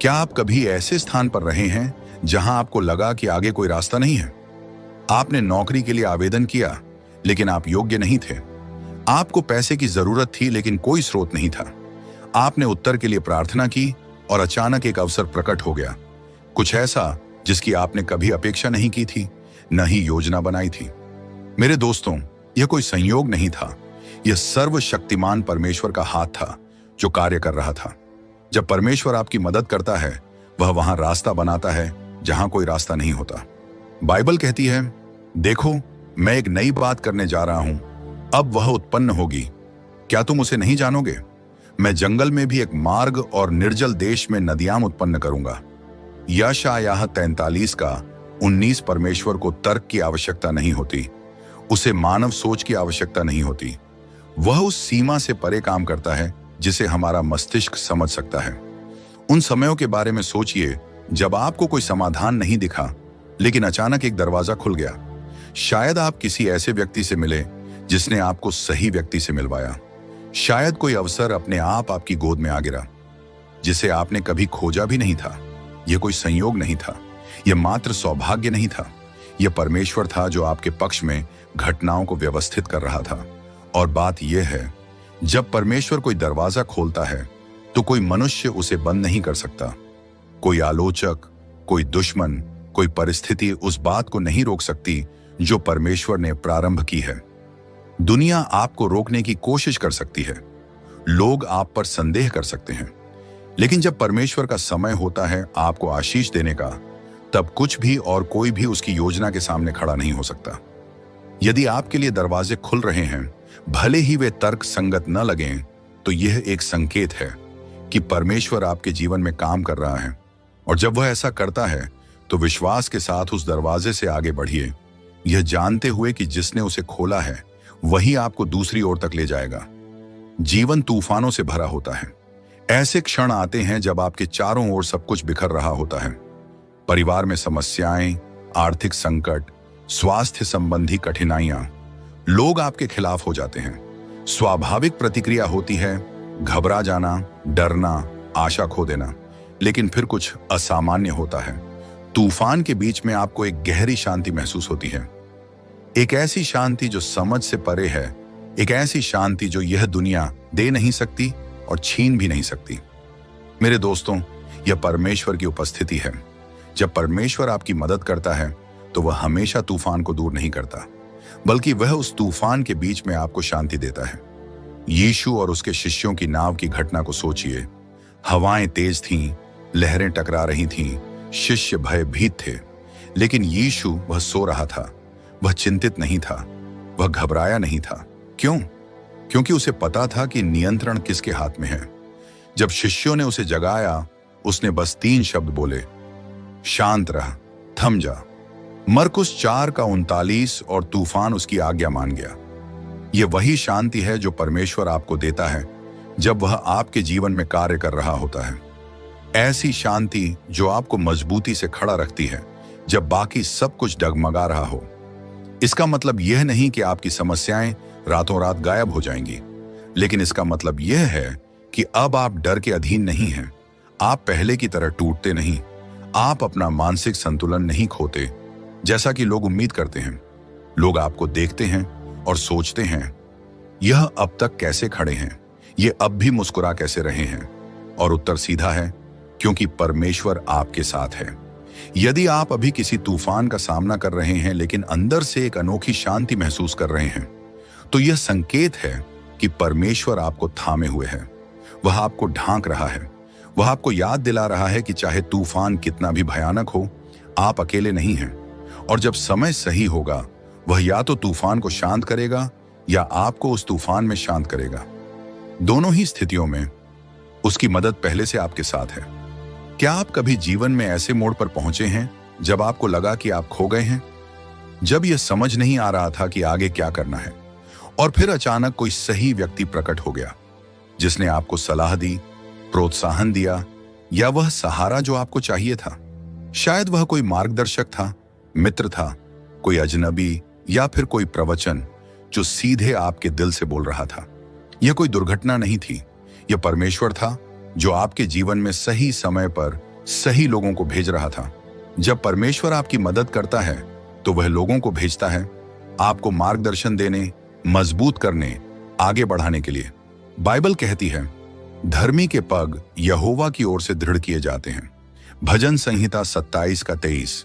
क्या आप कभी ऐसे स्थान पर रहे हैं जहां आपको लगा कि आगे कोई रास्ता नहीं है? आपने नौकरी के लिए आवेदन किया, लेकिन आप योग्य नहीं थे। आपको पैसे की जरूरत थी, लेकिन कोई स्रोत नहीं था। आपने उत्तर के लिए प्रार्थना की और अचानक एक अवसर प्रकट हो गया, कुछ ऐसा जिसकी आपने कभी अपेक्षा नहीं की थी, न ही योजना बनाई थी। मेरे दोस्तों, यह कोई संयोग नहीं था, यह सर्वशक्तिमान परमेश्वर का हाथ था जो कार्य कर रहा था। जब परमेश्वर आपकी मदद करता है, वह वहां रास्ता बनाता है जहां कोई रास्ता नहीं होता। बाइबल कहती है, देखो, मैं एक नई बात करने जा रहा हूं, अब वह उत्पन्न होगी, क्या तुम उसे नहीं जानोगे? मैं जंगल में भी एक मार्ग और निर्जल देश में नदियां उत्पन्न करूंगा। यशायाह 43 का 19। परमेश्वर को तर्क की आवश्यकता नहीं होती, उसे मानव सोच की आवश्यकता नहीं होती। वह उस सीमा से परे काम करता है जिसे हमारा मस्तिष्क समझ सकता है। उन समयों के बारे में सोचिए जब आपको कोई समाधान नहीं दिखा, लेकिन अचानक एक दरवाजा खुल गया। शायद आप किसी ऐसे व्यक्ति से मिले जिसने आपको सही व्यक्ति से मिलवाया। शायद कोई अवसर अपने आप आपकी गोद में आ गिरा, जिसे आपने कभी खोजा भी नहीं था। यह कोई संयोग नहीं था, यह मात्र सौभाग्य नहीं था, यह परमेश्वर था जो आपके पक्ष में घटनाओं को व्यवस्थित कर रहा था। और बात यह है, जब परमेश्वर कोई दरवाजा खोलता है तो कोई मनुष्य उसे बंद नहीं कर सकता। कोई आलोचक, कोई दुश्मन, कोई परिस्थिति उस बात को नहीं रोक सकती जो परमेश्वर ने प्रारंभ की है। दुनिया आपको रोकने की कोशिश कर सकती है, लोग आप पर संदेह कर सकते हैं, लेकिन जब परमेश्वर का समय होता है आपको आशीष देने का, तब कुछ भी और कोई भी उसकी योजना के सामने खड़ा नहीं हो सकता। यदि आपके लिए दरवाजे खुल रहे हैं, भले ही वे तर्क संगत न लगें, तो यह एक संकेत है कि परमेश्वर आपके जीवन में काम कर रहा है। और जब वह ऐसा करता है तो विश्वास के साथ उस दरवाजे से आगे बढ़िए, यह जानते हुए कि जिसने उसे खोला है वही आपको दूसरी ओर तक ले जाएगा। जीवन तूफानों से भरा होता है। ऐसे क्षण आते हैं जब आपके चारों ओर सब कुछ बिखर रहा होता है। परिवार में समस्याएं, आर्थिक संकट, स्वास्थ्य संबंधी कठिनाइयां, लोग आपके खिलाफ हो जाते हैं। स्वाभाविक प्रतिक्रिया होती है घबरा जाना, डरना, आशा खो देना। लेकिन फिर कुछ असामान्य होता है। तूफान के बीच में आपको एक गहरी शांति महसूस होती है, एक ऐसी शांति जो समझ से परे है, एक ऐसी शांति जो यह दुनिया दे नहीं सकती और छीन भी नहीं सकती। मेरे दोस्तों, यह परमेश्वर की उपस्थिति है। जब परमेश्वर आपकी मदद करता है तो वह हमेशा तूफान को दूर नहीं करता, बल्कि वह उस तूफान के बीच में आपको शांति देता है। यीशु और उसके शिष्यों की नाव की घटना को सोचिए। हवाएं तेज थीं, लहरें टकरा रही थीं, शिष्य भयभीत थे, लेकिन यीशु वह सो रहा था। वह चिंतित नहीं था, वह घबराया नहीं था। क्यों? क्योंकि उसे पता था कि नियंत्रण किसके हाथ में है। जब शिष्यों ने उसे जगाया, उसने बस 3 शब्द बोले, शांत रह, थम जा। मरकुस 4 का 39, और तूफान उसकी आज्ञा मान गया। यह वही शांति है जो परमेश्वर आपको देता है जब वह आपके जीवन में कार्य कर रहा होता है। ऐसी शांति जो आपको मजबूती से खड़ा रखती है जब बाकी सब कुछ डगमगा रहा हो। इसका मतलब यह नहीं कि आपकी समस्याएं रातों रात गायब हो जाएंगी, लेकिन इसका मतलब यह है कि अब आप डर के अधीन नहीं हैं। आप पहले की तरह टूटते नहीं, आप अपना मानसिक संतुलन नहीं खोते जैसा कि लोग उम्मीद करते हैं। लोग आपको देखते हैं और सोचते हैं, यह अब तक कैसे खड़े हैं, ये अब भी मुस्कुरा कैसे रहे हैं? और उत्तर सीधा है, क्योंकि परमेश्वर आपके साथ है। यदि आप अभी किसी तूफान का सामना कर रहे हैं लेकिन अंदर से एक अनोखी शांति महसूस कर रहे हैं, तो यह संकेत है कि परमेश्वर आपको थामे हुए है। वह आपको ढांक रहा है, वह आपको याद दिला रहा है कि चाहे तूफान कितना भी भयानक हो, आप अकेले नहीं हैं। और जब समय सही होगा, वह या तो तूफान को शांत करेगा या आपको उस तूफान में शांत करेगा। दोनों ही स्थितियों में उसकी मदद पहले से आपके साथ है। क्या आप कभी जीवन में ऐसे मोड़ पर पहुंचे हैं जब आपको लगा कि आप खो गए हैं, जब यह समझ नहीं आ रहा था कि आगे क्या करना है, और फिर अचानक कोई सही व्यक्ति प्रकट हो गया जिसने आपको सलाह दी, प्रोत्साहन दिया, या वह सहारा जो आपको चाहिए था? शायद वह कोई मार्गदर्शक था, मित्र था, कोई अजनबी, या फिर कोई प्रवचन जो सीधे आपके दिल से बोल रहा था। यह कोई दुर्घटना नहीं थी, यह परमेश्वर था जो आपके जीवन में सही समय पर सही लोगों को भेज रहा था। जब परमेश्वर आपकी मदद करता है तो वह लोगों को भेजता है आपको मार्गदर्शन देने, मजबूत करने, आगे बढ़ाने के लिए। बाइबल कहती है धर्मी के पग यहोवा की ओर से दृढ़ किए जाते हैं। भजन संहिता 27 का 23।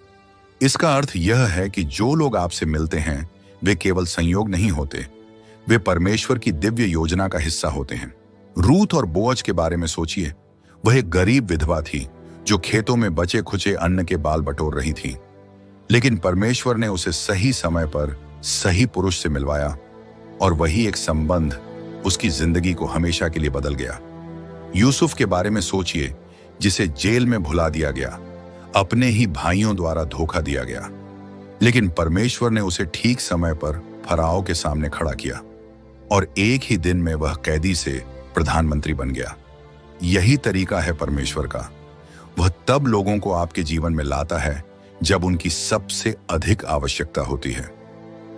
इसका अर्थ यह है कि जो लोग आपसे मिलते हैं वे केवल संयोग नहीं होते, वे परमेश्वर की दिव्य योजना का हिस्सा होते हैं। रूथ और बोअज के बारे में सोचिए। वह एक गरीब विधवा थी जो खेतों में बचे खुचे अन्न के बाल बटोर रही थी, लेकिन परमेश्वर ने उसे सही समय पर सही पुरुष से मिलवाया और वही एक संबंध उसकी जिंदगी को हमेशा के लिए बदल गया। यूसुफ के बारे में सोचिए, जिसे जेल में भुला दिया गया, अपने ही भाइयों द्वारा धोखा दिया गया, लेकिन परमेश्वर ने उसे ठीक समय पर फराओ के सामने खड़ा किया और एक ही दिन में वह कैदी से प्रधानमंत्री बन गया। यही तरीका है परमेश्वर का। वह तब लोगों को आपके जीवन में लाता है जब उनकी सबसे अधिक आवश्यकता होती है।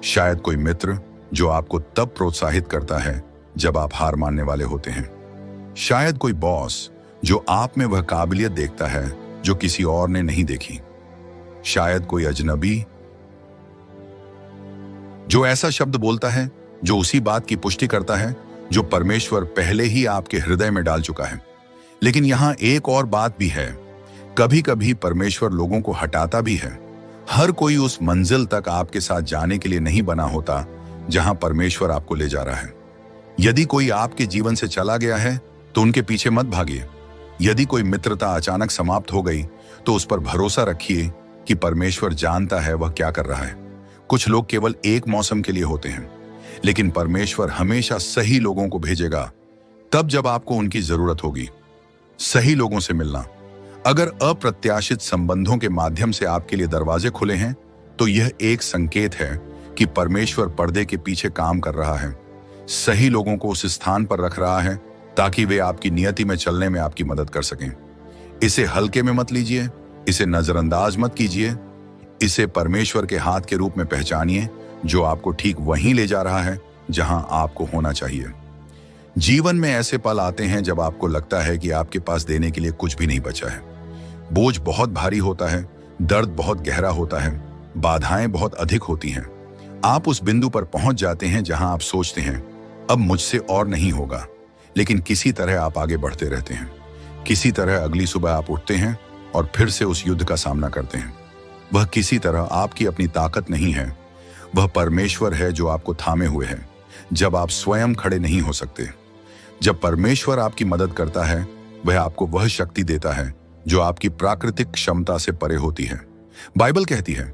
शायद कोई मित्र जो आपको तब प्रोत्साहित करता है जब आप हार मानने वाले होते हैं। शायद कोई बॉस जो आप में वह काबिलियत देखता है जो किसी और ने नहीं देखी। शायद कोई अजनबी जो ऐसा शब्द बोलता है जो उसी बात की पुष्टि करता है जो परमेश्वर पहले ही आपके हृदय में डाल चुका है। लेकिन यहां एक और बात भी है, कभी कभी परमेश्वर लोगों को हटाता भी है। हर कोई उस मंजिल तक आपके साथ जाने के लिए नहीं बना होता जहां परमेश्वर आपको ले जा रहा है। यदि कोई आपके जीवन से चला गया है तो उनके पीछे मत भागिए। यदि कोई मित्रता अचानक समाप्त हो गई तो उस पर भरोसा रखिए कि परमेश्वर जानता है वह क्या कर रहा है। कुछ लोग केवल एक मौसम के लिए होते हैं, लेकिन परमेश्वर हमेशा सही लोगों को भेजेगा तब जब आपको उनकी जरूरत होगी। सही लोगों से मिलना। अगर अप्रत्याशित संबंधों के माध्यम से आपके लिए दरवाजे खुले हैं तो यह एक संकेत है कि परमेश्वर पर्दे के पीछे काम कर रहा है, सही लोगों को उस स्थान पर रख रहा है ताकि वे आपकी नियति में चलने में आपकी मदद कर सकें। इसे हल्के में मत लीजिए, इसे नजरअंदाज मत कीजिए, इसे परमेश्वर के हाथ के रूप में पहचानिए जो आपको ठीक वहीं ले जा रहा है जहां आपको होना चाहिए। जीवन में ऐसे पल आते हैं जब आपको लगता है कि आपके पास देने के लिए कुछ भी नहीं बचा है। बोझ बहुत भारी होता है, दर्द बहुत गहरा होता है, बाधाएं बहुत अधिक होती हैं। आप उस बिंदु पर पहुंच जाते हैं जहां आप सोचते हैं अब मुझसे और नहीं होगा, लेकिन किसी तरह आप आगे बढ़ते रहते हैं। किसी तरह अगली सुबह आप उठते हैं और फिर से उस युद्ध का सामना करते हैं। वह किसी तरह आपकी अपनी ताकत नहीं है, वह परमेश्वर है जो आपको थामे हुए है जब आप स्वयं खड़े नहीं हो सकते। जब परमेश्वर आपकी मदद करता है वह आपको वह शक्ति देता है जो आपकी प्राकृतिक क्षमता से परे होती है। बाइबल कहती है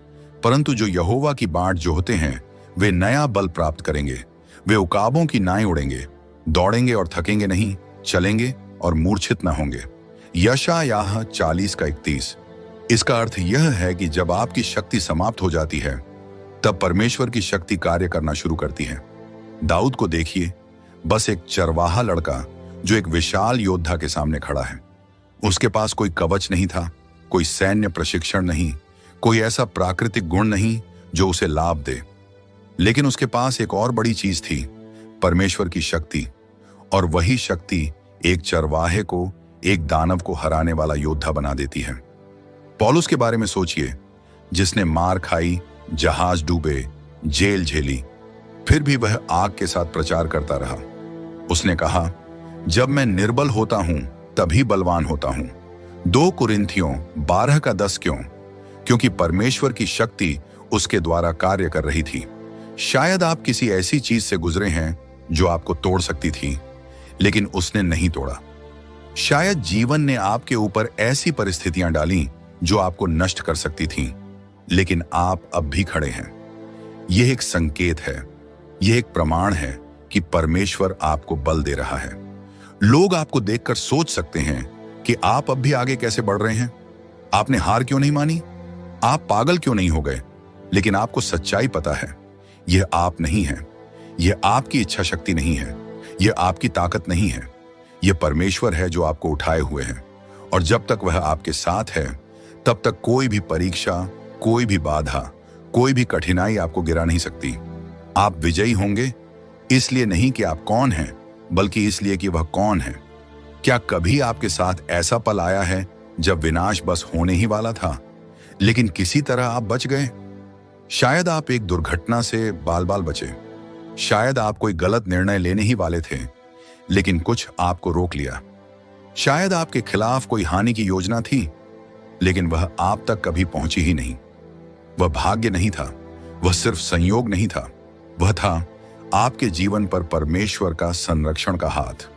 परंतु जो यहोवा की बाट जोहते हैं वे नया बल प्राप्त करेंगे, वे उकाबों की नाई उड़ेंगे, दौड़ेंगे और थकेंगे नहीं, चलेंगे और मूर्छित न होंगे। यशायाह 40 का 31। इसका अर्थ यह है कि जब आपकी शक्ति समाप्त हो जाती है तब परमेश्वर की शक्ति कार्य करना शुरू करती है। दाऊद को देखिए, बस एक चरवाहा लड़का जो एक विशाल योद्धा के सामने खड़ा है। उसके पास कोई कवच नहीं था, कोई सैन्य प्रशिक्षण नहीं, कोई ऐसा प्राकृतिक गुण नहीं जो उसे लाभ दे, लेकिन उसके पास एक और बड़ी चीज थी, परमेश्वर की शक्ति। और वही शक्ति एक चरवाहे को एक दानव को हराने वाला योद्धा बना देती है। पौलुस के बारे में सोचिए, जिसने मार खाई, जहाज डूबे, जेल झेली, फिर भी वह आग के साथ प्रचार करता रहा। उसने कहा जब मैं निर्बल होता हूं तभी बलवान होता हूं। 2 कुरिन्थियों 12 का 10 क्यों? क्योंकि परमेश्वर की शक्ति उसके द्वारा कार्य कर रही थी। शायद आप किसी ऐसी चीज से गुजरे हैं जो आपको तोड़ सकती थी, लेकिन उसने नहीं तोड़ा। शायद जीवन ने आपके ऊपर ऐसी परिस्थितियां डाली जो आपको नष्ट कर सकती थीं, लेकिन आप अब भी खड़े हैं। यह एक संकेत है, यह एक प्रमाण है कि परमेश्वर आपको बल दे रहा है। लोग आपको देखकर सोच सकते हैं कि आप अब भी आगे कैसे बढ़ रहे हैं, आपने हार क्यों नहीं मानी, आप पागल क्यों नहीं हो गए। लेकिन आपको सच्चाई पता है, यह आप नहीं है, यह आपकी इच्छा शक्ति नहीं है, यह आपकी ताकत नहीं है, यह परमेश्वर है जो आपको उठाए हुए है। और जब तक वह आपके साथ है तब तक कोई भी परीक्षा, कोई भी बाधा, कोई भी कठिनाई आपको गिरा नहीं सकती। आप विजयी होंगे इसलिए नहीं कि आप कौन हैं, बल्कि इसलिए कि वह कौन है। क्या कभी आपके साथ ऐसा पल आया है जब विनाश बस होने ही वाला था, लेकिन किसी तरह आप बच गए। शायद आप एक दुर्घटना से बाल बाल बचे, शायद आप कोई गलत निर्णय लेने ही वाले थे, लेकिन कुछ आपको रोक लिया। शायद आपके खिलाफ कोई हानि की योजना थी, लेकिन वह आप तक कभी पहुंची ही नहीं। वह भाग्य नहीं था, वह सिर्फ संयोग नहीं था, वह था आपके जीवन पर परमेश्वर का संरक्षण का हाथ।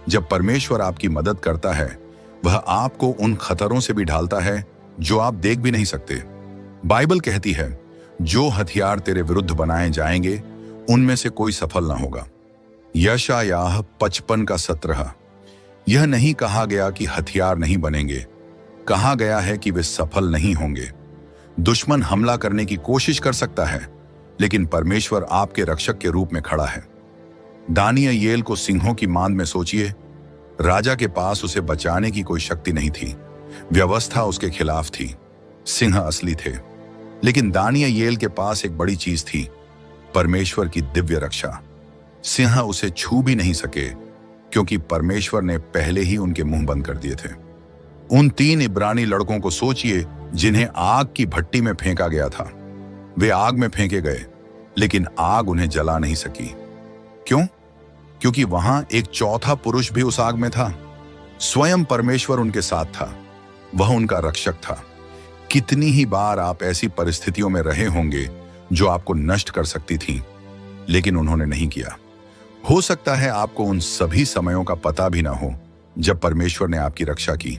जब परमेश्वर आपकी मदद करता है, वह आपको उन खतरों से भी ढालता है जो आप देख भी नहीं सकते। बाइबल कहती है, जो हथियार तेरे विरुद्ध बनाए जाएंगे उनमें से कोई सफल ना होगा। यशायाह 55:17। यह नहीं कहा गया कि हथियार नहीं बनेंगे, कहा गया है कि वे सफल नहीं होंगे। दुश्मन हमला करने की कोशिश कर सकता है, लेकिन परमेश्वर आपके रक्षक के रूप में खड़ा है। दानियेल को सिंहों की मांद में सोचिए। राजा के पास उसे बचाने की कोई शक्ति नहीं थी, व्यवस्था उसके खिलाफ थी, सिंह असली थे, लेकिन दानियेल के पास एक बड़ी चीज थी, परमेश्वर की दिव्य रक्षा। सिंह उसे छू भी नहीं सके, क्योंकि परमेश्वर ने पहले ही उनके मुंह बंद कर दिए थे। उन 3 इब्रानी लड़कों को सोचिए जिन्हें आग की भट्टी में फेंका गया था। वे आग में फेंके गए, लेकिन आग उन्हें जला नहीं सकी। क्यों? क्योंकि वहां एक चौथा पुरुष भी उस आग में था। स्वयं परमेश्वर उनके साथ था, वह उनका रक्षक था। कितनी ही बार आप ऐसी परिस्थितियों में रहे होंगे जो आपको नष्ट कर सकती थीं, लेकिन उन्होंने नहीं किया। हो सकता है आपको उन सभी समयों का पता भी ना हो जब परमेश्वर ने आपकी रक्षा की।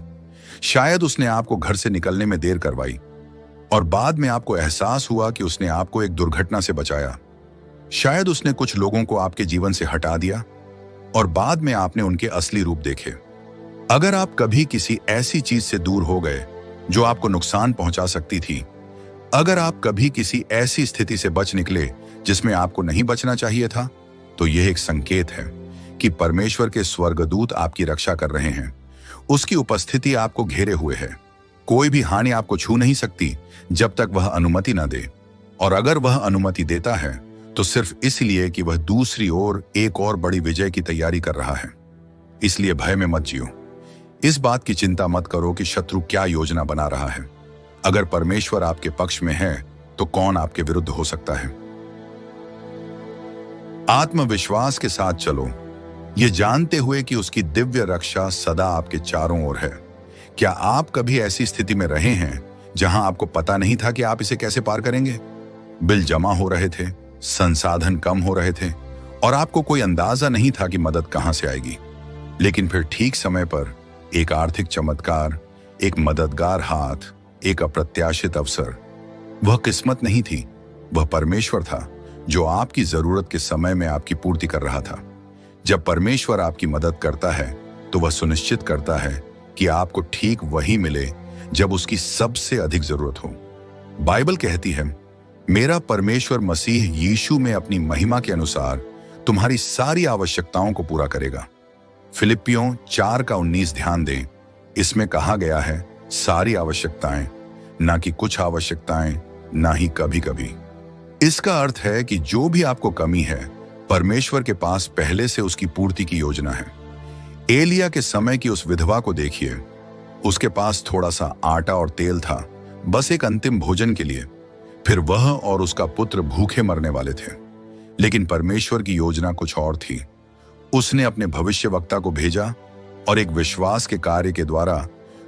शायद उसने आपको घर से निकलने में देर करवाई और बाद में आपको एहसास हुआ कि उसने आपको एक दुर्घटना से बचाया। शायद उसने कुछ लोगों को आपके जीवन से हटा दिया और बाद में आपने उनके असली रूप देखे। अगर आप कभी किसी ऐसी चीज से दूर हो गए जो आपको नुकसान पहुंचा सकती थी, अगर आप कभी किसी ऐसी स्थिति से बच निकले जिसमें आपको नहीं बचना चाहिए था, तो यह एक संकेत है कि परमेश्वर के स्वर्गदूत आपकी रक्षा कर रहे हैं। उसकी उपस्थिति आपको घेरे हुए है। कोई भी हानि आपको छू नहीं सकती जब तक वह अनुमति न दे, और अगर वह अनुमति देता है तो सिर्फ इसलिए कि वह दूसरी ओर एक और बड़ी विजय की तैयारी कर रहा है। इसलिए भय में मत जियो। इस बात की चिंता मत करो कि शत्रु क्या योजना बना रहा है। अगर परमेश्वर आपके पक्ष में है तो कौन आपके विरुद्ध हो सकता है। आत्मविश्वास के साथ चलो, ये जानते हुए कि उसकी दिव्य रक्षा सदा आपके चारों ओर है। क्या आप कभी ऐसी स्थिति में रहे हैं जहां आपको पता नहीं था कि आप इसे कैसे पार करेंगे? बिल जमा हो रहे थे, संसाधन कम हो रहे थे और आपको कोई अंदाजा नहीं था कि मदद कहां से आएगी। लेकिन फिर ठीक समय पर एक आर्थिक चमत्कार, एक मददगार हाथ, एक अप्रत्याशित अवसर। वह किस्मत नहीं थी, वह परमेश्वर था जो आपकी जरूरत के समय में आपकी पूर्ति कर रहा था। जब परमेश्वर आपकी मदद करता है तो वह सुनिश्चित करता है कि आपको ठीक वही मिले जब उसकी सबसे अधिक जरूरत हो। बाइबल कहती है, मेरा परमेश्वर मसीह यीशु में अपनी महिमा के अनुसार तुम्हारी सारी आवश्यकताओं को पूरा करेगा। फिलिपियों 4:19 ध्यान दें। इसमें कहा गया है सारी आवश्यकताएं, ना कि कुछ आवश्यकताएं, ना ही कभी कभी। इसका अर्थ है कि जो भी आपको कमी है, परमेश्वर के पास पहले से उसकी पूर्ति की योजना है। एलिया के समय की उस विधवा को देखिए। उसके पास थोड़ा सा आटा और तेल था, बस एक अंतिम भोजन के लिए। फिर वह और उसका पुत्र भूखे मरने वाले थे, लेकिन परमेश्वर की योजना कुछ और थी। उसने अपने भविष्यवक्ता को भेजा और एक विश्वास के कार्य के द्वारा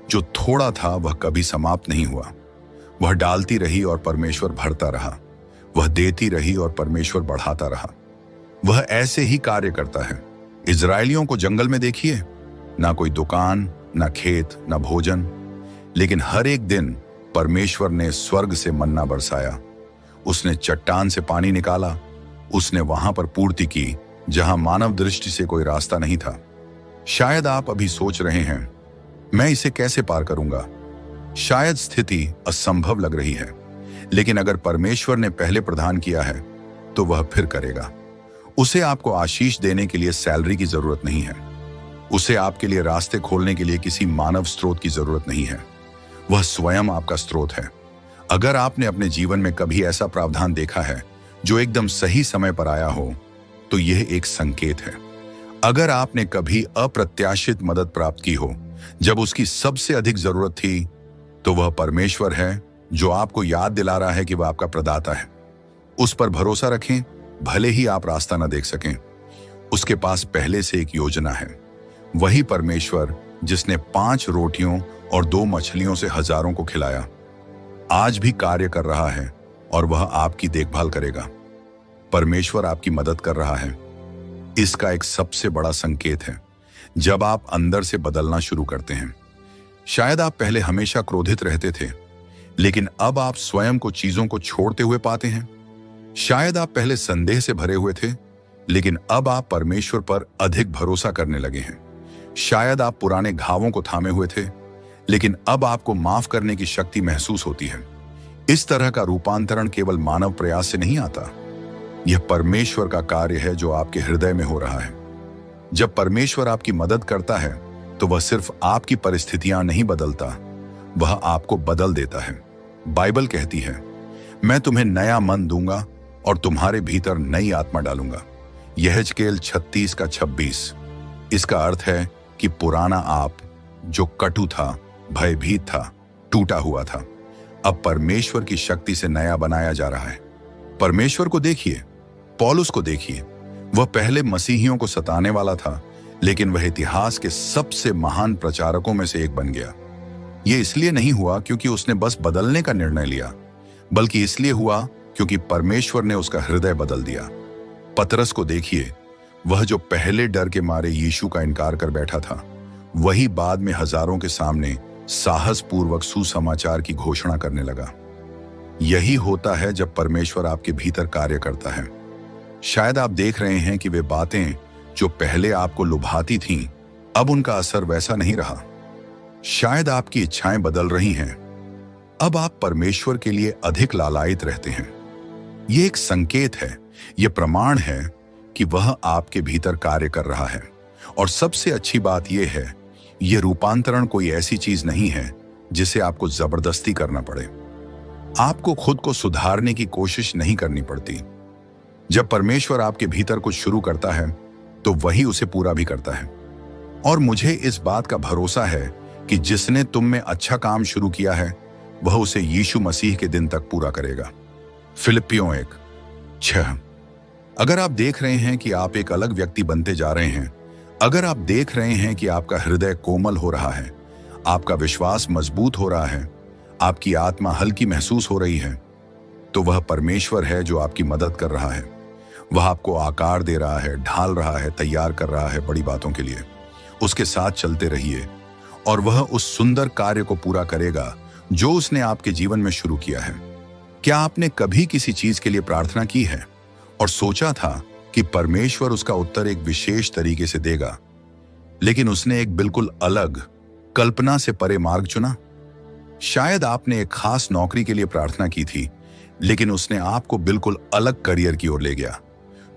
जो थोड़ा था वह कभी समाप्त नहीं हुआ। वह डालती रही और परमेश्वर भरता रहा। वह देती रही और परमेश्वर बढ़ाता रहा। वह ऐसे ही कार्य करता है। इजरायलियों को जंगल में देखिए, ना कोई दुकान, ना खेत, ना भोजन, लेकिन हर एक दिन परमेश्वर ने स्वर्ग से मन्ना बरसाया। उसने चट्टान से पानी निकाला। उसने वहां पर पूर्ति की जहां मानव दृष्टि से कोई रास्ता नहीं था। शायद आप अभी सोच रहे हैं, मैं इसे कैसे पार करूंगा? शायद स्थिति असंभव लग रही है, लेकिन अगर परमेश्वर ने पहले प्रदान किया है तो वह फिर करेगा। उसे आपको आशीष देने के लिए सैलरी की जरूरत नहीं है। उसे आपके लिए रास्ते खोलने के लिए किसी मानव स्रोत की जरूरत नहीं है। वह स्वयं आपका स्रोत है। अगर आपने अपने जीवन में कभी ऐसा प्रावधान देखा है जो एकदम सही समय पर आया हो, तो यह एक संकेत है। अगर आपने कभी अप्रत्याशित मदद प्राप्त की हो, जब उसकी सबसे अधिक जरूरत थी, तो वह परमेश्वर है जो आपको याद दिला रहा है कि वह आपका प्रदाता है। उस पर भरोसा रखें, भले ही आप रास्ता न देख सकें। उसके पास पहले से एक योजना है। वही परमेश्वर जिसने 5 रोटियों और 2 मछलियों से हजारों को खिलाया, आज भी कार्य कर रहा है और वह आपकी देखभाल करेगा। परमेश्वर आपकी मदद कर रहा है। इसका एक सबसे बड़ा संकेत है जब आप अंदर से बदलना शुरू करते हैं। शायद आप पहले हमेशा क्रोधित रहते थे, लेकिन अब आप स्वयं को चीजों को छोड़ते हुए पाते हैं। शायद आप पहले संदेह से भरे हुए थे, लेकिन अब आप परमेश्वर पर अधिक भरोसा करने लगे हैं। शायद आप पुराने घावों को थामे हुए थे, लेकिन अब आपको माफ करने की शक्ति महसूस होती है। इस तरह का रूपांतरण केवल मानव प्रयास से नहीं आता। यह परमेश्वर का कार्य है जो आपके हृदय में हो रहा है। जब परमेश्वर आपकी मदद करता है, तो वह सिर्फ आपकी परिस्थितियां नहीं बदलता, वह आपको बदल देता है। बाइबल कहती है, मैं तुम्हें नया मन दूंगा और तुम्हारे भीतर नई आत्मा डालूंगा। यहेजकेल 36:26। इसका अर्थ है कि पुराना आप जो कटु था, भयभीत था, टूटा हुआ था, अब परमेश्वर की शक्ति से नया बनाया जा रहा है। परमेश्वर को देखिए, पौलुस को देखिए। वह पहले मसीहियों को सताने वाला था, लेकिन वह इतिहास के सबसे महान प्रचारकों में से एक बन गया। यह इसलिए नहीं हुआ क्योंकि उसने बस बदलने का निर्णय लिया, बल्कि इसलिए हुआ क्योंकि परमेश्वर ने उसका हृदय बदल दिया। पतरस को देखिए, वह जो पहले डर के मारे यीशु का इनकार कर बैठा था, वही बाद में हजारों के सामने साहसपूर्वक सुसमाचार की घोषणा करने लगा। यही होता है जब परमेश्वर आपके भीतर कार्य करता है। शायद आप देख रहे हैं कि वे बातें जो पहले आपको लुभाती थीं, अब उनका असर वैसा नहीं रहा। शायद आपकी इच्छाएं बदल रही हैं। अब आप परमेश्वर के लिए अधिक लालायित रहते हैं। यह एक संकेत है, यह प्रमाण है कि वह आपके भीतर कार्य कर रहा है। और सबसे अच्छी बात यह है, यह रूपांतरण कोई ऐसी चीज नहीं है जिसे आपको जबरदस्ती करना पड़े। आपको खुद को सुधारने की कोशिश नहीं करनी पड़ती। जब परमेश्वर आपके भीतर कुछ शुरू करता है, तो वही उसे पूरा भी करता है। और मुझे इस बात का भरोसा है कि जिसने तुम में अच्छा काम शुरू किया है, वह उसे यीशु मसीह के दिन तक पूरा करेगा। फिलिप्पियों 1:6। अगर आप देख रहे हैं कि आप एक अलग व्यक्ति बनते जा रहे हैं, अगर आप देख रहे हैं कि आपका हृदय कोमल हो रहा है, आपका विश्वास मजबूत हो रहा है, आपकी आत्मा हल्की महसूस हो रही है, तो वह परमेश्वर है जो आपकी मदद कर रहा है। वह आपको आकार दे रहा है, ढाल रहा है, तैयार कर रहा है बड़ी बातों के लिए। उसके साथ चलते रहिए और वह उस सुंदर कार्य को पूरा करेगा जो उसने आपके जीवन में शुरू किया है। क्या आपने कभी किसी चीज के लिए प्रार्थना की है और सोचा था कि परमेश्वर उसका उत्तर एक विशेष तरीके से देगा, लेकिन उसने एक बिल्कुल अलग, कल्पना से परे मार्ग चुना? शायद आपने एक खास नौकरी के लिए प्रार्थना की थी, लेकिन उसने आपको बिल्कुल अलग करियर की ओर ले गया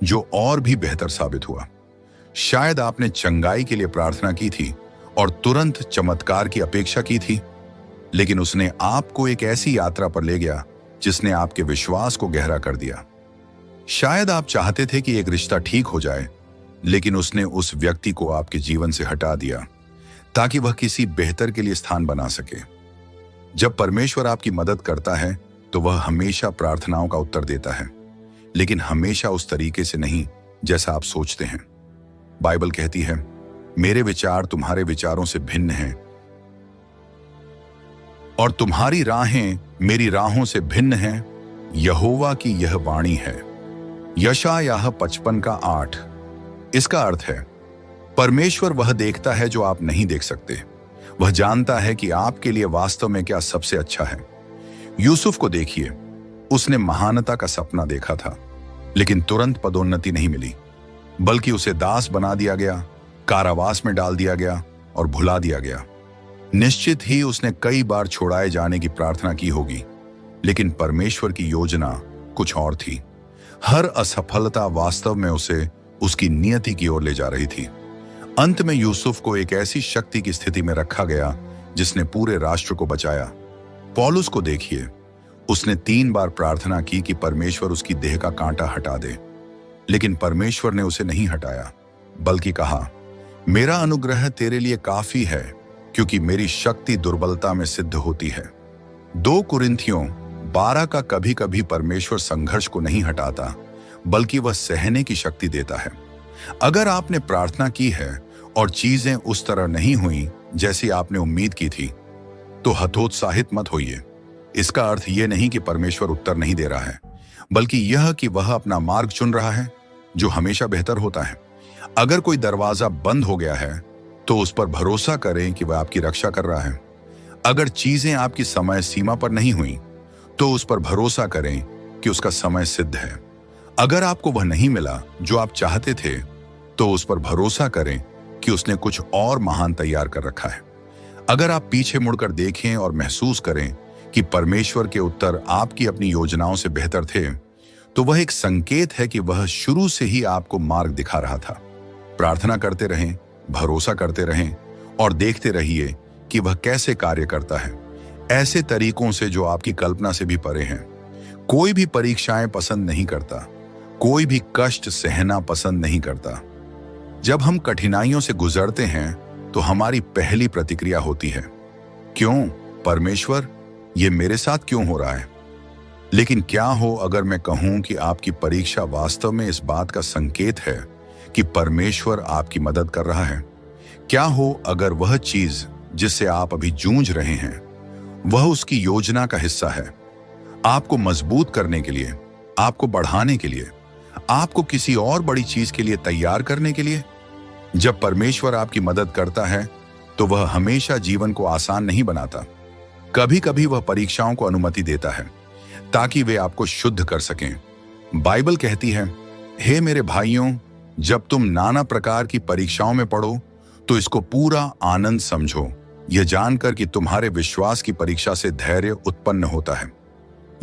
जो और भी बेहतर साबित हुआ। शायद आपने चंगाई के लिए प्रार्थना की थी और तुरंत चमत्कार की अपेक्षा की थी, लेकिन उसने आपको एक ऐसी यात्रा पर ले गया जिसने आपके विश्वास को गहरा कर दिया। शायद आप चाहते थे कि एक रिश्ता ठीक हो जाए, लेकिन उसने उस व्यक्ति को आपके जीवन से हटा दिया ताकि वह किसी बेहतर के लिए स्थान बना सके। जब परमेश्वर आपकी मदद करता है, तो वह हमेशा प्रार्थनाओं का उत्तर देता है, लेकिन हमेशा उस तरीके से नहीं जैसा आप सोचते हैं। बाइबल कहती है, मेरे विचार तुम्हारे विचारों से भिन्न हैं और तुम्हारी राहें मेरी राहों से भिन्न हैं, यहोवा की यह वाणी है। यशायाह 55:8। इसका अर्थ है, परमेश्वर वह देखता है जो आप नहीं देख सकते। वह जानता है कि आपके लिए वास्तव में क्या सबसे अच्छा है। यूसुफ को देखिए, उसने महानता का सपना देखा था, लेकिन तुरंत पदोन्नति नहीं मिली, बल्कि उसे दास बना दिया गया, कारावास में डाल दिया गया और भुला दिया गया। निश्चित ही उसने कई बार छोड़ाए जाने की प्रार्थना की होगी, लेकिन परमेश्वर की योजना कुछ और थी। हर असफलता वास्तव में उसे उसकी नियति की ओर ले जा रही थी। अंत में यूसुफ को एक ऐसी शक्ति की स्थिति में रखा गया जिसने पूरे राष्ट्र को बचाया। पौलुस को देखिए, उसने 3 बार प्रार्थना की कि परमेश्वर उसकी देह का कांटा हटा दे, लेकिन परमेश्वर ने उसे नहीं हटाया, बल्कि कहा, मेरा अनुग्रह तेरे लिए काफी है, क्योंकि मेरी शक्ति दुर्बलता में सिद्ध होती है। 2 कुरिन्थियों 12 का कभी कभी परमेश्वर संघर्ष को नहीं हटाता, बल्कि वह सहने की शक्ति देता है। अगर आपने प्रार्थना की है और चीजें उस तरह नहीं हुई जैसी आपने उम्मीद की थी, तो हतोत्साहित मत होइए। इसका अर्थ यह नहीं कि परमेश्वर उत्तर नहीं दे रहा है, बल्कि यह कि वह अपना मार्ग चुन रहा है, जो हमेशा बेहतर होता है। अगर कोई दरवाजा बंद हो गया है, तो उस पर भरोसा करें कि वह आपकी रक्षा कर रहा है। अगर चीजें आपकी समय सीमा पर नहीं हुई, तो उस पर भरोसा करें कि उसका समय सिद्ध है। अगर आपको वह नहीं मिला जो आप चाहते थे, तो उस पर भरोसा करें कि उसने कुछ और महान तैयार कर रखा है। अगर आप पीछे मुड़कर देखें और महसूस करें कि परमेश्वर के उत्तर आपकी अपनी योजनाओं से बेहतर थे, तो वह एक संकेत है कि वह शुरू से ही आपको मार्ग दिखा रहा था। प्रार्थना करते रहें, भरोसा करते रहें और देखते रहिए कि वह कैसे कार्य करता है, ऐसे तरीकों से जो आपकी कल्पना से भी परे हैं। कोई भी परीक्षाएं पसंद नहीं करता, कोई भी कष्ट सहना पसंद नहीं करता। जब हम कठिनाइयों से गुजरते हैं, तो हमारी पहली प्रतिक्रिया होती है, क्यों परमेश्वर, ये मेरे साथ क्यों हो रहा है? लेकिन क्या हो अगर मैं कहूं कि आपकी परीक्षा वास्तव में इस बात का संकेत है कि परमेश्वर आपकी मदद कर रहा है? क्या हो अगर वह चीज जिससे आप अभी जूझ रहे हैं, वह उसकी योजना का हिस्सा है, आपको मजबूत करने के लिए, आपको बढ़ाने के लिए, आपको किसी और बड़ी चीज के लिए तैयार करने के लिए? जब परमेश्वर आपकी मदद करता है, तो वह हमेशा जीवन को आसान नहीं बनाता। कभी कभी वह परीक्षाओं को अनुमति देता है ताकि वे आपको शुद्ध कर सकें। बाइबल कहती है, हे मेरे भाइयों, जब तुम नाना प्रकार की परीक्षाओं में पड़ो, तो इसको पूरा आनंद समझो, यह जानकर कि तुम्हारे विश्वास की परीक्षा से धैर्य उत्पन्न होता है।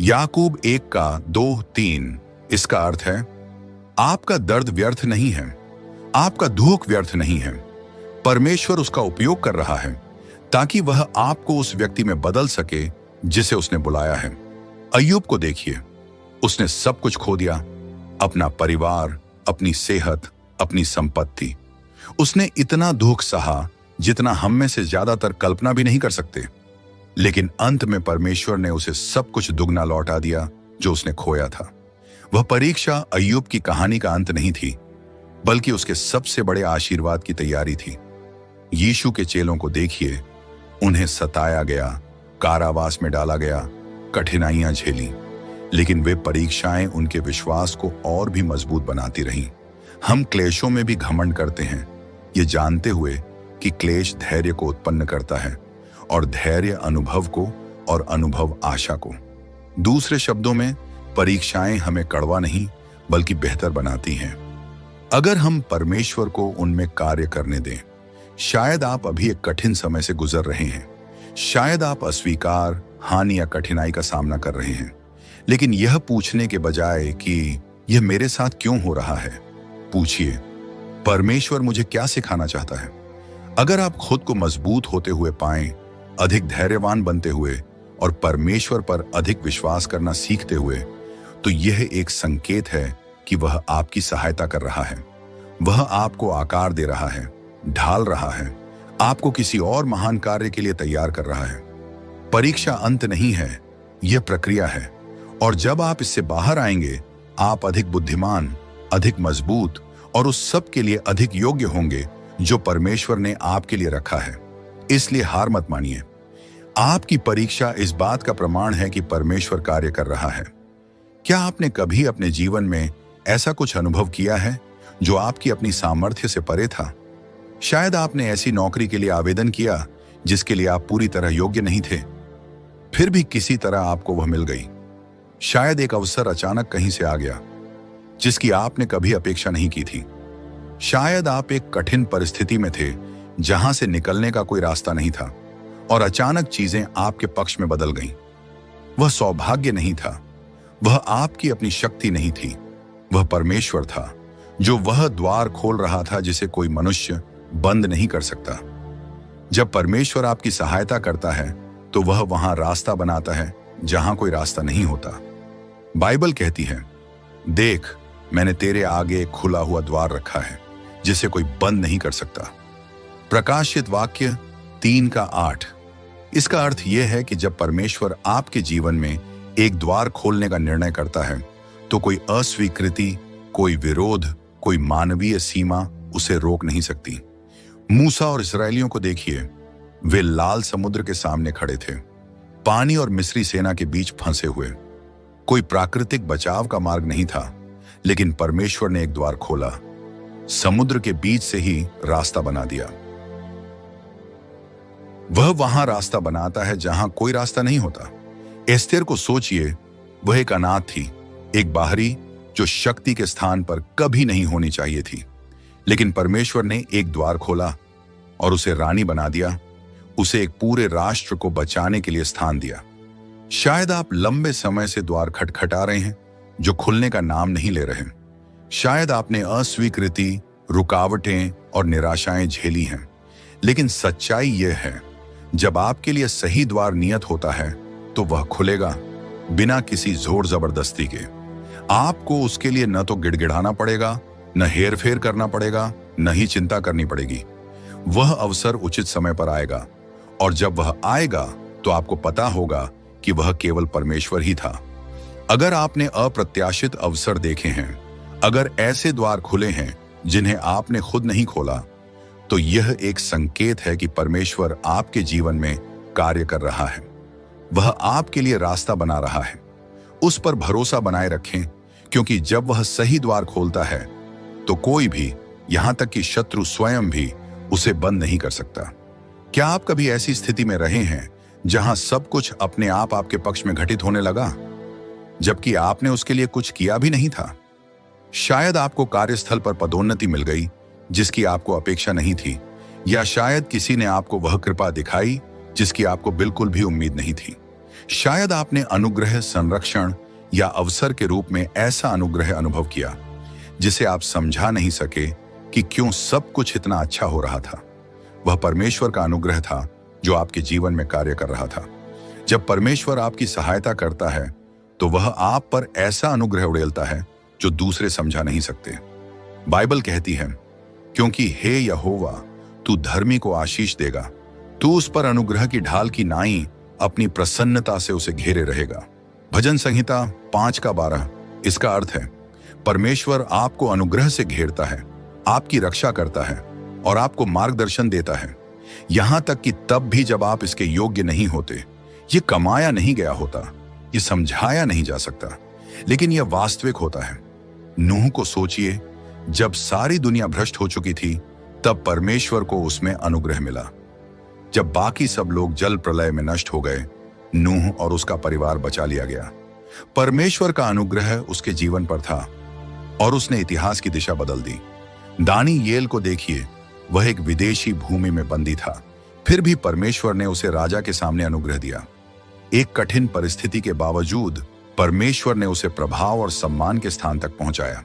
याकूब 1:2-3। इसका अर्थ है, आपका दर्द व्यर्थ नहीं है, आपका दुख व्यर्थ नहीं है। परमेश्वर उसका उपयोग कर रहा है ताकि वह आपको उस व्यक्ति में बदल सके जिसे उसने बुलाया है। अय्यूब को देखिए, उसने सब कुछ खो दिया, अपना परिवार, अपनी सेहत, अपनी संपत्ति। उसने इतना दुख सहा जितना हम में से ज्यादातर कल्पना भी नहीं कर सकते। लेकिन अंत में परमेश्वर ने उसे सब कुछ दुगना लौटा दिया जो उसने खोया था। वह परीक्षा अय्यूब की कहानी का अंत नहीं थी, बल्कि उसके सबसे बड़े आशीर्वाद की तैयारी थी। यीशु के चेलों को देखिए, उन्हें सताया गया, कारावास में डाला गया, कठिनाइयां झेली, लेकिन वे परीक्षाएं उनके विश्वास को और भी मजबूत बनाती रहीं। हम क्लेशों में भी घमंड करते हैं, ये जानते हुए कि क्लेश धैर्य को उत्पन्न करता है, और धैर्य अनुभव को, और अनुभव आशा को। दूसरे शब्दों में, परीक्षाएं हमें कड़वा नहीं बल्कि बेहतर बनाती हैं, अगर हम परमेश्वर को उनमें कार्य करने दें। शायद आप अभी एक कठिन समय से गुजर रहे हैं, शायद आप अस्वीकार, हानि या कठिनाई का सामना कर रहे हैं, लेकिन यह पूछने के बजाय कि यह मेरे साथ क्यों हो रहा है, पूछिए, परमेश्वर मुझे क्या सिखाना चाहता है? अगर आप खुद को मजबूत होते हुए पाएं, अधिक धैर्यवान बनते हुए और परमेश्वर पर अधिक विश्वास करना सीखते हुए, तो यह एक संकेत है कि वह आपकी सहायता कर रहा है। वह आपको आकार दे रहा है, ढाल रहा है, आपको किसी और महान कार्य के लिए तैयार कर रहा है। परीक्षा अंत नहीं है, यह प्रक्रिया है, और जब आप इससे बाहर आएंगे, आप अधिक बुद्धिमान, अधिक मजबूत और उस सब के लिए अधिक योग्य होंगे जो परमेश्वर ने आपके लिए रखा है। इसलिए हार मत मानिए। आपकी परीक्षा इस बात का प्रमाण है कि परमेश्वर कार्य कर रहा है। क्या आपने कभी अपने जीवन में ऐसा कुछ अनुभव किया है जो आपकी अपनी सामर्थ्य से परे था? शायद आपने ऐसी नौकरी के लिए आवेदन किया जिसके लिए आप पूरी तरह योग्य नहीं थे, फिर भी किसी तरह आपको वह मिल गई। शायद एक अवसर अचानक कहीं से आ गया जिसकी आपने कभी अपेक्षा नहीं की थी। शायद आप एक कठिन परिस्थिति में थे जहां से निकलने का कोई रास्ता नहीं था, और अचानक चीजें आपके पक्ष में बदल गईं। वह सौभाग्य नहीं था, वह आपकी अपनी शक्ति नहीं थी, वह परमेश्वर था जो वह द्वार खोल रहा था जिसे कोई मनुष्य बंद नहीं कर सकता। जब परमेश्वर आपकी सहायता करता है, तो वह वहां रास्ता बनाता है जहां कोई रास्ता नहीं होता। बाइबल कहती है, देख, मैंने तेरे आगे एक खुला हुआ द्वार रखा है जिसे कोई बंद नहीं कर सकता। प्रकाशित वाक्य 3:8। इसका अर्थ यह है कि जब परमेश्वर आपके जीवन में एक द्वार खोलने का निर्णय करता है तो कोई अस्वीकृति, कोई विरोध, कोई मानवीय सीमा उसे रोक नहीं सकती। मूसा और इस्राएलियों को देखिए, वे लाल समुद्र के सामने खड़े थे, पानी और मिस्री सेना के बीच फंसे हुए। कोई प्राकृतिक बचाव का मार्ग नहीं था, लेकिन परमेश्वर ने एक द्वार खोला, समुद्र के बीच से ही रास्ता बना दिया। वह वहां रास्ता बनाता है जहां कोई रास्ता नहीं होता। एस्तेर को सोचिए, वह एक अनाथ थी, एक बाहरी जो शक्ति के स्थान पर कभी नहीं होनी चाहिए थी, लेकिन परमेश्वर ने एक द्वार खोला और उसे रानी बना दिया, उसे एक पूरे राष्ट्र को बचाने के लिए स्थान दिया। शायद आप लंबे समय से द्वार खटखटा रहे हैं जो खुलने का नाम नहीं ले रहे। शायद आपने अस्वीकृति, रुकावटें और निराशाएं झेली हैं, लेकिन सच्चाई यह है, जब आपके लिए सही द्वार नियत होता है तो वह खुलेगा बिना किसी जोर जबरदस्ती के। आपको उसके लिए न तो गिड़गिड़ाना पड़ेगा, न हेरफेर करना पड़ेगा, न ही चिंता करनी पड़ेगी। वह अवसर उचित समय पर आएगा, और जब वह आएगा तो आपको पता होगा कि वह केवल परमेश्वर ही था। अगर आपने अप्रत्याशित अवसर देखे हैं, अगर ऐसे द्वार खुले हैं जिन्हें आपने खुद नहीं खोला, तो यह एक संकेत है कि परमेश्वर आपके जीवन में कार्य कर रहा है। वह आपके लिए रास्ता बना रहा है। उस पर भरोसा बनाए रखें, क्योंकि जब वह सही द्वार खोलता है तो कोई भी, यहां तक कि शत्रु स्वयं भी, उसे बंद नहीं कर सकता। क्या आप कभी ऐसी स्थिति में रहे हैं जहां सब कुछ अपने आप आपके पक्ष में घटित होने लगा, जबकि आपने उसके लिए कुछ किया भी नहीं था? शायद आपको कार्यस्थल पर पदोन्नति मिल गई जिसकी आपको अपेक्षा नहीं थी, या शायद किसी ने आपको वह कृपा दिखाई जिसकी आपको बिल्कुल भी उम्मीद नहीं थी। शायद आपने अनुग्रह, संरक्षण या अवसर के रूप में ऐसा अनुग्रह अनुभव किया जिसे आप समझा नहीं सके कि क्यों सब कुछ इतना अच्छा हो रहा था। वह परमेश्वर का अनुग्रह था जो आपके जीवन में कार्य कर रहा था। जब परमेश्वर आपकी सहायता करता है तो वह आप पर ऐसा अनुग्रह उड़ेलता है जो दूसरे समझा नहीं सकते। बाइबल कहती है, क्योंकि हे यहोवा, तू धर्मी को आशीष देगा, तू उस पर अनुग्रह की ढाल की नाई अपनी प्रसन्नता से उसे घेरे रहेगा। भजन संहिता 5:12। इसका अर्थ है, परमेश्वर आपको अनुग्रह से घेरता है, आपकी रक्षा करता है और आपको मार्गदर्शन देता है, यहां तक कि तब भी जब आप इसके योग्य नहीं होते। ये कमाया नहीं गया होता, ये समझाया नहीं जा सकता, लेकिन यह वास्तविक होता है। नूह को सोचिए, जब सारी दुनिया भ्रष्ट हो चुकी थी तब परमेश्वर को उसमें अनुग्रह मिला। जब बाकी सब लोग जल प्रलय में नष्ट हो गए, नूह और उसका परिवार बचा लिया गया। परमेश्वर का अनुग्रह उसके जीवन पर था और उसने इतिहास की दिशा बदल दी। दानियेल को देखिए, वह एक विदेशी भूमि में बंदी था, फिर भी परमेश्वर ने उसे राजा के सामने अनुग्रह दिया। एक कठिन परिस्थिति के बावजूद परमेश्वर ने उसे प्रभाव और सम्मान के स्थान तक पहुंचाया।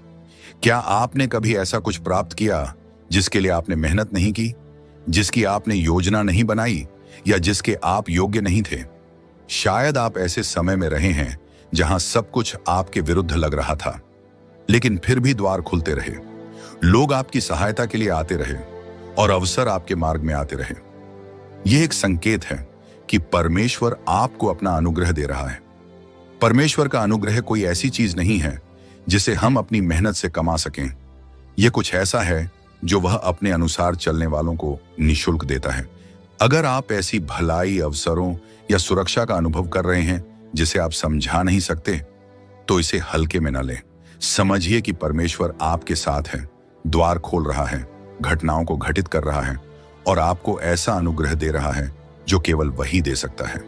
क्या आपने कभी ऐसा कुछ प्राप्त किया जिसके लिए आपने मेहनत नहीं की, जिसकी आपने योजना नहीं बनाई, या जिसके आप योग्य नहीं थे? शायद आप ऐसे समय में रहे हैं जहां सब कुछ आपके विरुद्ध लग रहा था, लेकिन फिर भी द्वार खुलते रहे, लोग आपकी सहायता के लिए आते रहे और अवसर आपके मार्ग में आते रहे। यह एक संकेत है कि परमेश्वर आपको अपना अनुग्रह दे रहा है। परमेश्वर का अनुग्रह कोई ऐसी चीज नहीं है जिसे हम अपनी मेहनत से कमा सकें। यह कुछ ऐसा है जो वह अपने अनुसार चलने वालों को निःशुल्क देता है। अगर आप ऐसी भलाई, अवसरों या सुरक्षा का अनुभव कर रहे हैं जिसे आप समझा नहीं सकते, तो इसे हल्के में न लें। समझिए कि परमेश्वर आपके साथ है, द्वार खोल रहा है, घटनाओं को घटित कर रहा है और आपको ऐसा अनुग्रह दे रहा है जो केवल वही दे सकता है।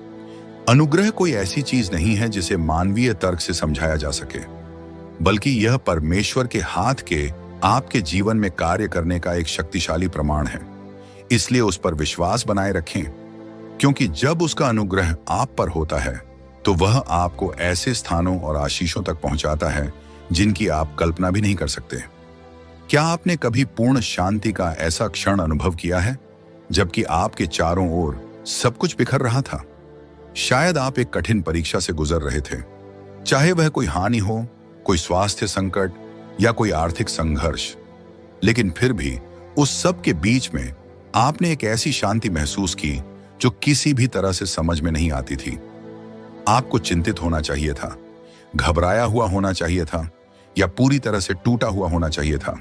अनुग्रह कोई ऐसी चीज नहीं है जिसे मानवीय तर्क से समझाया जा सके, बल्कि यह परमेश्वर के हाथ के आपके जीवन में कार्य करने का एक शक्तिशाली प्रमाण है। इसलिए उस पर विश्वास बनाए रखें, क्योंकि जब उसका अनुग्रह आप पर होता है तो वह आपको ऐसे स्थानों और आशीषों तक पहुंचाता है जिनकी आप कल्पना भी नहीं कर सकते। क्या आपने कभी पूर्ण शांति का ऐसा क्षण अनुभव किया है जबकि आपके चारों ओर सब कुछ बिखर रहा था? शायद आप एक कठिन परीक्षा से गुजर रहे थे, चाहे वह कोई हानि हो, कोई स्वास्थ्य संकट या कोई आर्थिक संघर्ष, लेकिन फिर भी उस सब के बीच में आपने एक ऐसी शांति महसूस की जो किसी भी तरह से समझ में नहीं आती थी। आपको चिंतित होना चाहिए था, घबराया हुआ होना चाहिए था, या पूरी तरह से टूटा हुआ होना चाहिए था,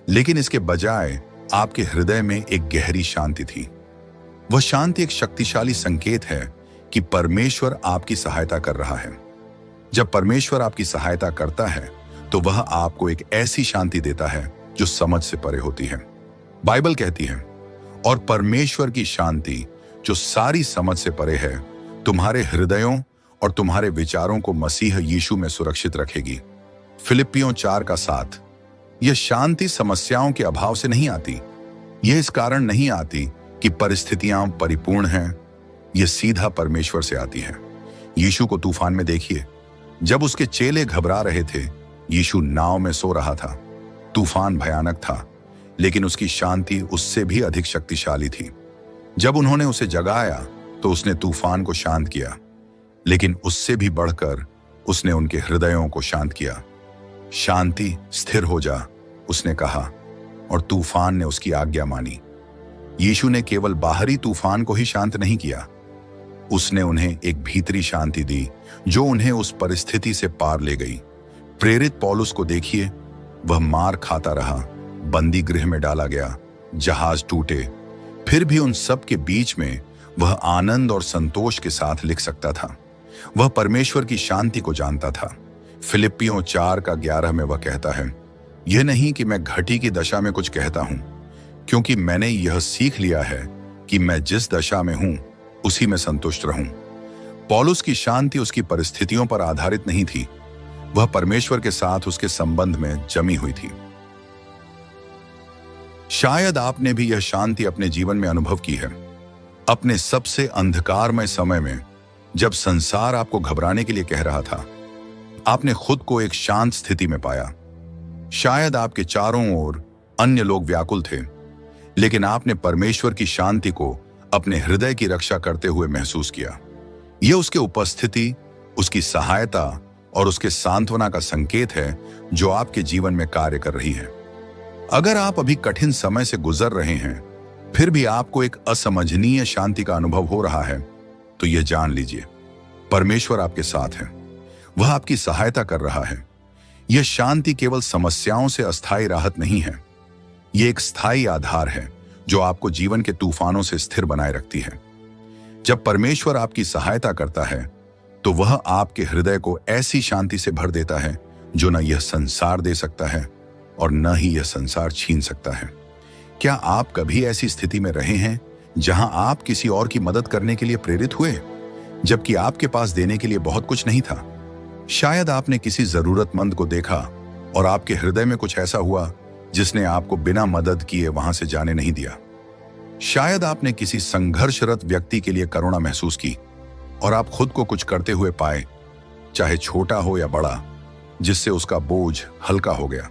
लेकिन इसके बजाय आपके हृदय में एक गहरी शांति थी। वह शांति एक शक्तिशाली संकेत है कि परमेश्वर आपकी सहायता कर रहा है। जब परमेश्वर आपकी सहायता करता है तो वह आपको एक ऐसी शांति देता है जो समझ से परे होती है। बाइबल कहती है, और परमेश्वर की शांति जो सारी समझ से परे है तुम्हारे हृदयों और तुम्हारे विचारों को मसीह यीशु में सुरक्षित रखेगी। फिलिप्पियों 4:7। यह शांति समस्याओं के अभाव से नहीं आती। यह इस कारण नहीं आती कि परिस्थितियां परिपूर्ण हैं। यह सीधा परमेश्वर से आती है। यीशु को तूफान में देखिए। जब उसके चेले घबरा रहे थे, यीशु नाव में सो रहा था। तूफान भयानक था, लेकिन उसकी शांति उससे भी अधिक शक्तिशाली थी। जब उन्होंने उसे जगाया तो उसने तूफान को शांत किया, लेकिन उससे भी बढ़कर उसने उनके हृदयों को शांत किया। शांति, स्थिर हो जा, उसने कहा, और तूफान ने उसकी आज्ञा मानी। यीशु ने केवल बाहरी तूफान को ही शांत नहीं किया, उसने उन्हें एक भीतरी शांति दी जो उन्हें उस परिस्थिति से पार ले गई। प्रेरित पौलुस को देखिए, वह मार खाता रहा, बंदी गृह में डाला गया, जहाज टूटे, फिर भी उन सब के बीच में वह आनंद और संतोष के साथ लिख सकता था। वह परमेश्वर की शांति को जानता था। फिलिप्पियों 4:11 में वह कहता है, यह नहीं कि मैं घटी की दशा में कुछ कहता हूं, क्योंकि मैंने यह सीख लिया है कि मैं जिस दशा में हूं उसी में संतुष्ट रहूं। पौलुस की शांति उसकी परिस्थितियों पर आधारित नहीं थी, वह परमेश्वर के साथ उसके संबंध में जमी हुई थी। शायद आपने भी यह शांति अपने जीवन में अनुभव की है। अपने सबसे अंधकारमय समय में, जब संसार आपको घबराने के लिए कह रहा था, आपने खुद को एक शांत स्थिति में पाया। शायद आपके चारों ओर अन्य लोग व्याकुल थे, लेकिन आपने परमेश्वर की शांति को अपने हृदय की रक्षा करते हुए महसूस किया। यह उसके उपस्थिति, उसकी सहायता और उसके सांत्वना का संकेत है जो आपके जीवन में कार्य कर रही है। अगर आप अभी कठिन समय से गुजर रहे हैं, फिर भी आपको एक असमझनीय शांति का अनुभव हो रहा है, तो यह जान लीजिए, परमेश्वर आपके साथ है, वह आपकी सहायता कर रहा है। यह शांति केवल समस्याओं से अस्थायी राहत नहीं है, यह एक स्थायी आधार है जो आपको जीवन के तूफानों से स्थिर बनाए रखती है। जब परमेश्वर आपकी सहायता करता है तो वह आपके हृदय को ऐसी शांति से भर देता है जो न यह संसार दे सकता है और न ही यह संसार छीन सकता है। क्या आप कभी ऐसी स्थिति में रहे हैं जहां आप किसी और की मदद करने के लिए प्रेरित हुए, जबकि आपके पास देने के लिए बहुत कुछ नहीं था? शायद आपने किसी जरूरतमंद को देखा और आपके हृदय में कुछ ऐसा हुआ जिसने आपको बिना मदद किए वहां से जाने नहीं दिया। शायद आपने किसी संघर्षरत व्यक्ति के लिए करुणा महसूस की और आप खुद को कुछ करते हुए पाए, चाहे छोटा हो या बड़ा, जिससे उसका बोझ हल्का हो गया।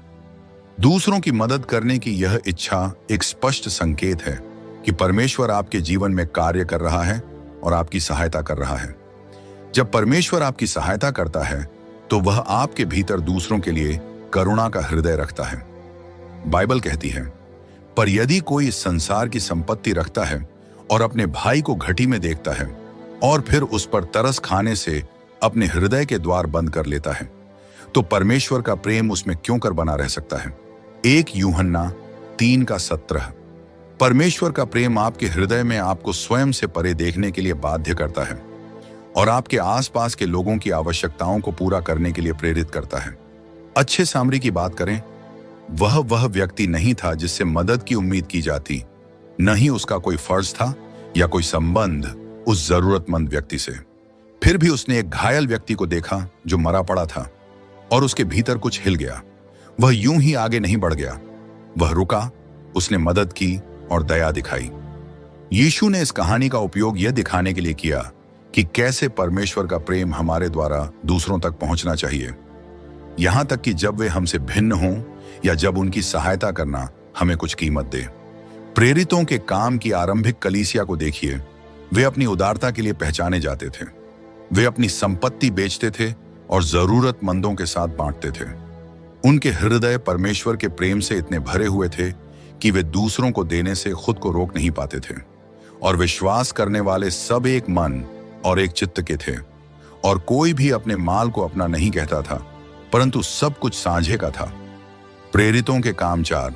दूसरों की मदद करने की यह इच्छा एक स्पष्ट संकेत है कि परमेश्वर आपके जीवन में कार्य कर रहा है और आपकी सहायता कर रहा है। जब परमेश्वर आपकी सहायता करता है तो वह आपके भीतर दूसरों के लिए करुणा का हृदय रखता है। बाइबल कहती है, पर यदि कोई इस संसार की संपत्ति रखता है और अपने भाई को घटी में देखता है और फिर उस पर तरस खाने से अपने हृदय के द्वार बंद कर लेता है, तो परमेश्वर का प्रेम उसमें क्यों कर बना रह सकता है? 1 यूहन्ना 3:17। परमेश्वर का प्रेम आपके हृदय में आपको स्वयं से परे देखने के लिए बाध्य करता है और आपके आसपास के लोगों की आवश्यकताओं को पूरा करने के लिए प्रेरित करता है। अच्छे सामरी की बात करें, वह व्यक्ति नहीं था जिससे मदद की उम्मीद की जाती, न ही उसका कोई फर्ज था या कोई संबंध उस जरूरतमंद व्यक्ति से। फिर भी उसने एक घायल व्यक्ति को देखा जो मरा पड़ा था और उसके भीतर कुछ हिल गया। वह यूं ही आगे नहीं बढ़ गया, वह रुका, उसने मदद की और दया दिखाई। यीशु ने इस कहानी का उपयोग यह दिखाने के लिए किया कि कैसे परमेश्वर का प्रेम हमारे द्वारा दूसरों तक पहुंचना चाहिए, यहां तक कि जब वे हमसे भिन्न हों या जब उनकी सहायता करना हमें कुछ कीमत दे। प्रेरितों के काम की आरंभिक कलीसिया को देखिए, वे अपनी उदारता के लिए पहचाने जाते थे। वे अपनी संपत्ति बेचते थे और जरूरतमंदों के साथ बांटते थे। उनके हृदय परमेश्वर के प्रेम से इतने भरे हुए थे कि वे दूसरों को देने से खुद को रोक नहीं पाते थे, और विश्वास करने वाले सब एक मन और एक चित्त के थे, और कोई भी अपने माल को अपना नहीं कहता था, परंतु सब कुछ साझे का था। प्रेरितों के काम 4।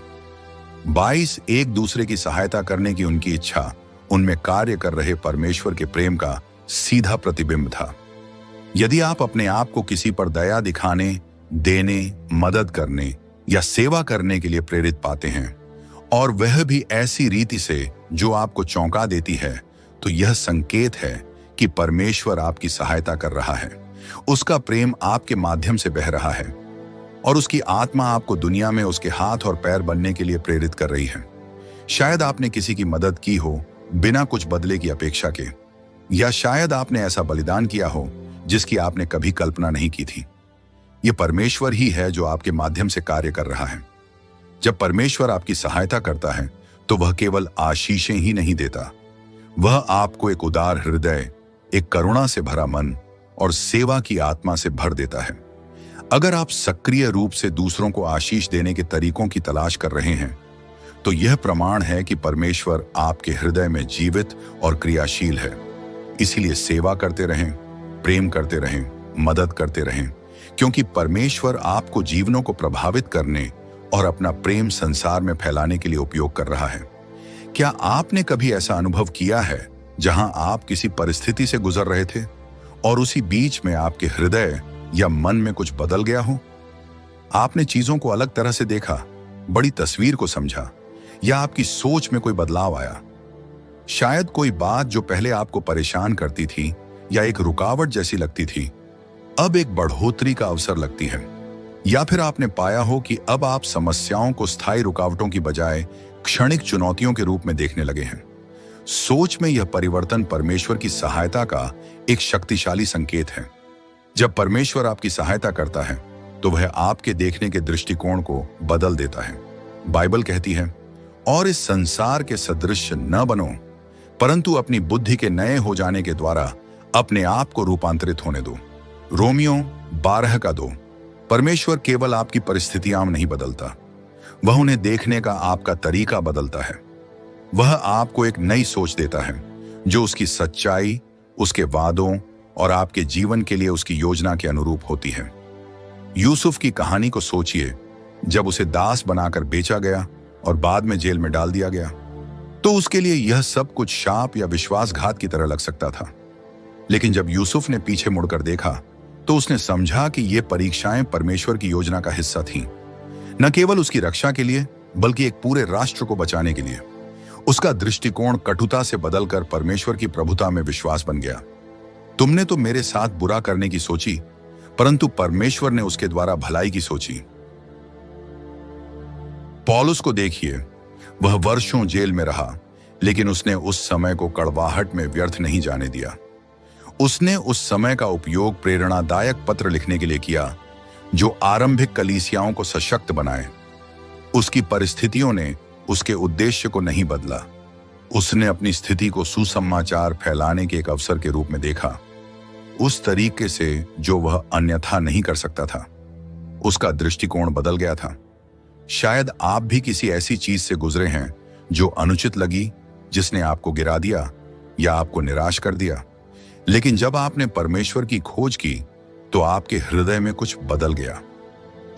22 एक दूसरे की सहायता करने की उनकी इच्छा उनमें कार्य कर रहे परमेश्वर के प्रेम का सीधा प्रतिबिंब था। यदि आप अपने आप को किसी पर दया दिखाने, देने, मदद करने या सेवा करने के लिए प्रेरित पाते हैं, और वह भी ऐसी रीति से जो आपको चौंका देती है, तो यह संकेत है कि परमेश्वर आपकी सहायता कर रहा है। उसका प्रेम आपके माध्यम से बह रहा है, और उसकी आत्मा आपको दुनिया में उसके हाथ और पैर बनने के लिए प्रेरित कर रही है। शायद आपने किसी की मदद की हो बिना कुछ बदले की अपेक्षा के, या शायद आपने ऐसा बलिदान किया हो जिसकी आपने कभी कल्पना नहीं की थी। यह परमेश्वर ही है जो आपके माध्यम से कार्य कर रहा है। जब परमेश्वर आपकी सहायता करता है तो वह केवल आशीषें ही नहीं देता, वह आपको एक उदार हृदय, एक करुणा से भरा मन और सेवा की आत्मा से भर देता है। अगर आप सक्रिय रूप से दूसरों को आशीष देने के तरीकों की तलाश कर रहे हैं, तो यह प्रमाण है कि परमेश्वर आपके हृदय में जीवित और क्रियाशील है। इसीलिए सेवा करते रहें, प्रेम करते रहें, मदद करते रहें, क्योंकि परमेश्वर आपको जीवनों को प्रभावित करने और अपना प्रेम संसार में फैलाने के लिए उपयोग कर रहा है। क्या आपने कभी ऐसा अनुभव किया है जहां आप किसी परिस्थिति से गुजर रहे थे और उसी बीच में आपके हृदय या मन में कुछ बदल गया हो? आपने चीजों को अलग तरह से देखा, बड़ी तस्वीर को समझा, या आपकी सोच में कोई बदलाव आया? शायद कोई बात जो पहले आपको परेशान करती थी या एक रुकावट जैसी लगती थी, अब एक बढ़ोतरी का अवसर लगती है। या फिर आपने पाया हो कि अब आप समस्याओं को स्थायी रुकावटों की बजाय क्षणिक चुनौतियों के रूप में देखने लगे हैं। सोच में यह परिवर्तन परमेश्वर की सहायता का एक शक्तिशाली संकेत है। जब परमेश्वर आपकी सहायता करता है तो वह आपके देखने के दृष्टिकोण को बदल देता है। बाइबल कहती है, और इस संसार के सदृश न बनो, परंतु अपनी बुद्धि के नए हो जाने के द्वारा अपने आप को रूपांतरित होने दो। रोमियो 12:2। परमेश्वर केवल आपकी परिस्थितियां नहीं बदलता, वह उन्हें देखने का आपका तरीका बदलता है। वह आपको एक नई सोच देता है जो उसकी सच्चाई, उसके वादों और आपके जीवन के लिए उसकी योजना के अनुरूप होती है। यूसुफ की कहानी को सोचिए। जब उसे दास बनाकर बेचा गया और बाद में जेल में डाल दिया गया, तो उसके लिए यह सब कुछ शाप या विश्वासघात की तरह लग सकता था। लेकिन जब यूसुफ ने पीछे मुड़कर देखा तो उसने समझा कि ये परीक्षाएं परमेश्वर की योजना का हिस्सा थीं, न केवल उसकी रक्षा के लिए बल्कि एक पूरे राष्ट्र को बचाने के लिए। उसका दृष्टिकोण कटुता से बदलकर परमेश्वर की प्रभुता में विश्वास बन गया। तुमने तो मेरे साथ बुरा करने की सोची, परंतु परमेश्वर ने उसके द्वारा भलाई की सोची। पौलुस को देखिए, वह वर्षों जेल में रहा, लेकिन उसने उस समय को कड़वाहट में व्यर्थ नहीं जाने दिया। उसने उस समय का उपयोग प्रेरणादायक पत्र लिखने के लिए किया जो आरंभिक कलीसियाओं को सशक्त बनाए। उसकी परिस्थितियों ने उसके उद्देश्य को नहीं बदला। उसने अपनी स्थिति को सुसमाचार फैलाने के एक अवसर के रूप में देखा, उस तरीके से जो वह अन्यथा नहीं कर सकता था। उसका दृष्टिकोण बदल गया था। शायद आप भी किसी ऐसी चीज से गुजरे हैं जो अनुचित लगी, जिसने आपको गिरा दिया या आपको निराश कर दिया। लेकिन जब आपने परमेश्वर की खोज की तो आपके हृदय में कुछ बदल गया।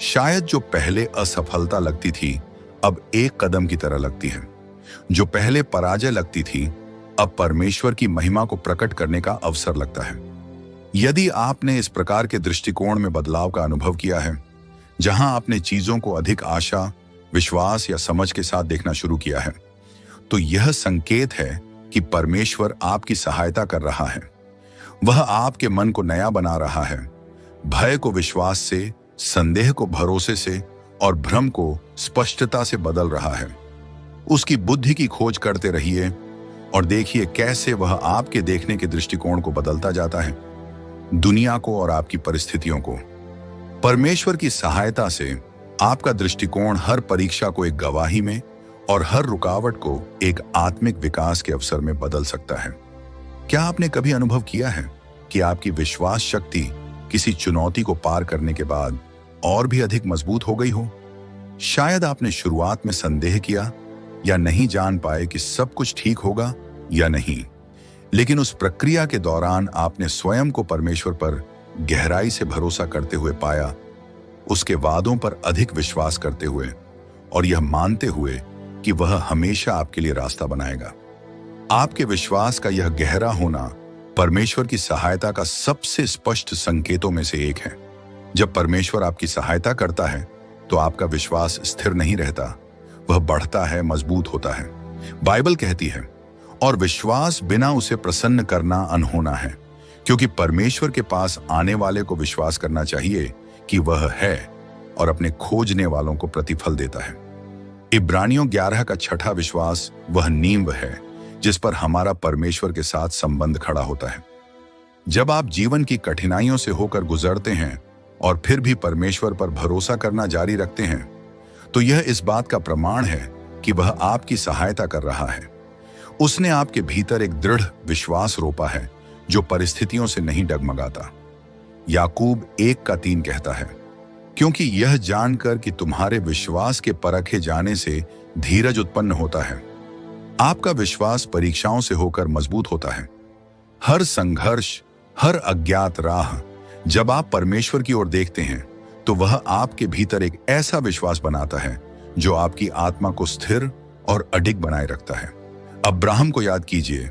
शायद जो पहले असफलता लगती थी अब एक कदम की तरह लगती है। जो पहले पराजय लगती थी अब परमेश्वर की महिमा को प्रकट करने का अवसर लगता है। यदि आपने इस प्रकार के दृष्टिकोण में बदलाव का अनुभव किया है, जहां आपने चीजों को अधिक आशा, विश्वास या समझ के साथ देखना शुरू किया है, तो यह संकेत है कि परमेश्वर आपकी सहायता कर रहा है। वह आपके मन को नया बना रहा है, भय को विश्वास से, संदेह को भरोसे से और भ्रम को स्पष्टता से बदल रहा है। उसकी बुद्धि की खोज करते रहिए और देखिए कैसे वह आपके देखने के दृष्टिकोण को बदलता जाता है, दुनिया को और आपकी परिस्थितियों को। परमेश्वर की सहायता से आपका दृष्टिकोण हर परीक्षा को एक गवाही में और हर रुकावट को एक आत्मिक विकास के अवसर में बदल सकता है। क्या आपने कभी अनुभव किया है कि आपकी विश्वास शक्ति किसी चुनौती को पार करने के बाद और भी अधिक मजबूत हो गई हो? शायद आपने शुरुआत में संदेह किया, या नहीं जान पाए कि सब कुछ ठीक होगा या नहीं, लेकिन उस प्रक्रिया के दौरान आपने स्वयं को परमेश्वर पर गहराई से भरोसा करते हुए पाया, उसके वादों पर अधिक विश्वास करते हुए और यह मानते हुए कि वह हमेशा आपके लिए रास्ता बनाएगा। आपके विश्वास का यह गहरा होना परमेश्वर की सहायता का सबसे स्पष्ट संकेतों में से एक है। जब परमेश्वर आपकी सहायता करता है तो आपका विश्वास स्थिर नहीं रहता, वह बढ़ता है, मजबूत होता है। बाइबल कहती है, और विश्वास बिना उसे प्रसन्न करना अनहोना है, क्योंकि परमेश्वर के पास आने वाले को विश्वास करना चाहिए कि वह है और अपने खोजने वालों को प्रतिफल देता है। इब्रानियों 11 का 6 विश्वास वह नींव है जिस पर हमारा परमेश्वर के साथ संबंध खड़ा होता है। जब आप जीवन की कठिनाइयों से होकर गुजरते हैं और फिर भी परमेश्वर पर भरोसा करना जारी रखते हैं, तो यह इस बात का प्रमाण है कि वह आपकी सहायता कर रहा है। उसने आपके भीतर एक दृढ़ विश्वास रोपा है जो परिस्थितियों से नहीं डगमगाता। याकूब 1:3 कहता है, क्योंकि यह जानकर कि तुम्हारे विश्वास के परखे जाने से धीरज उत्पन्न होता है। आपका विश्वास परीक्षाओं से होकर मजबूत होता है। हर संघर्ष, हर अज्ञात राह, जब आप परमेश्वर की ओर देखते हैं तो वह आपके भीतर एक ऐसा विश्वास बनाता है जो आपकी आत्मा को स्थिर और अडिग बनाए रखता है। अब्राहम को याद कीजिए,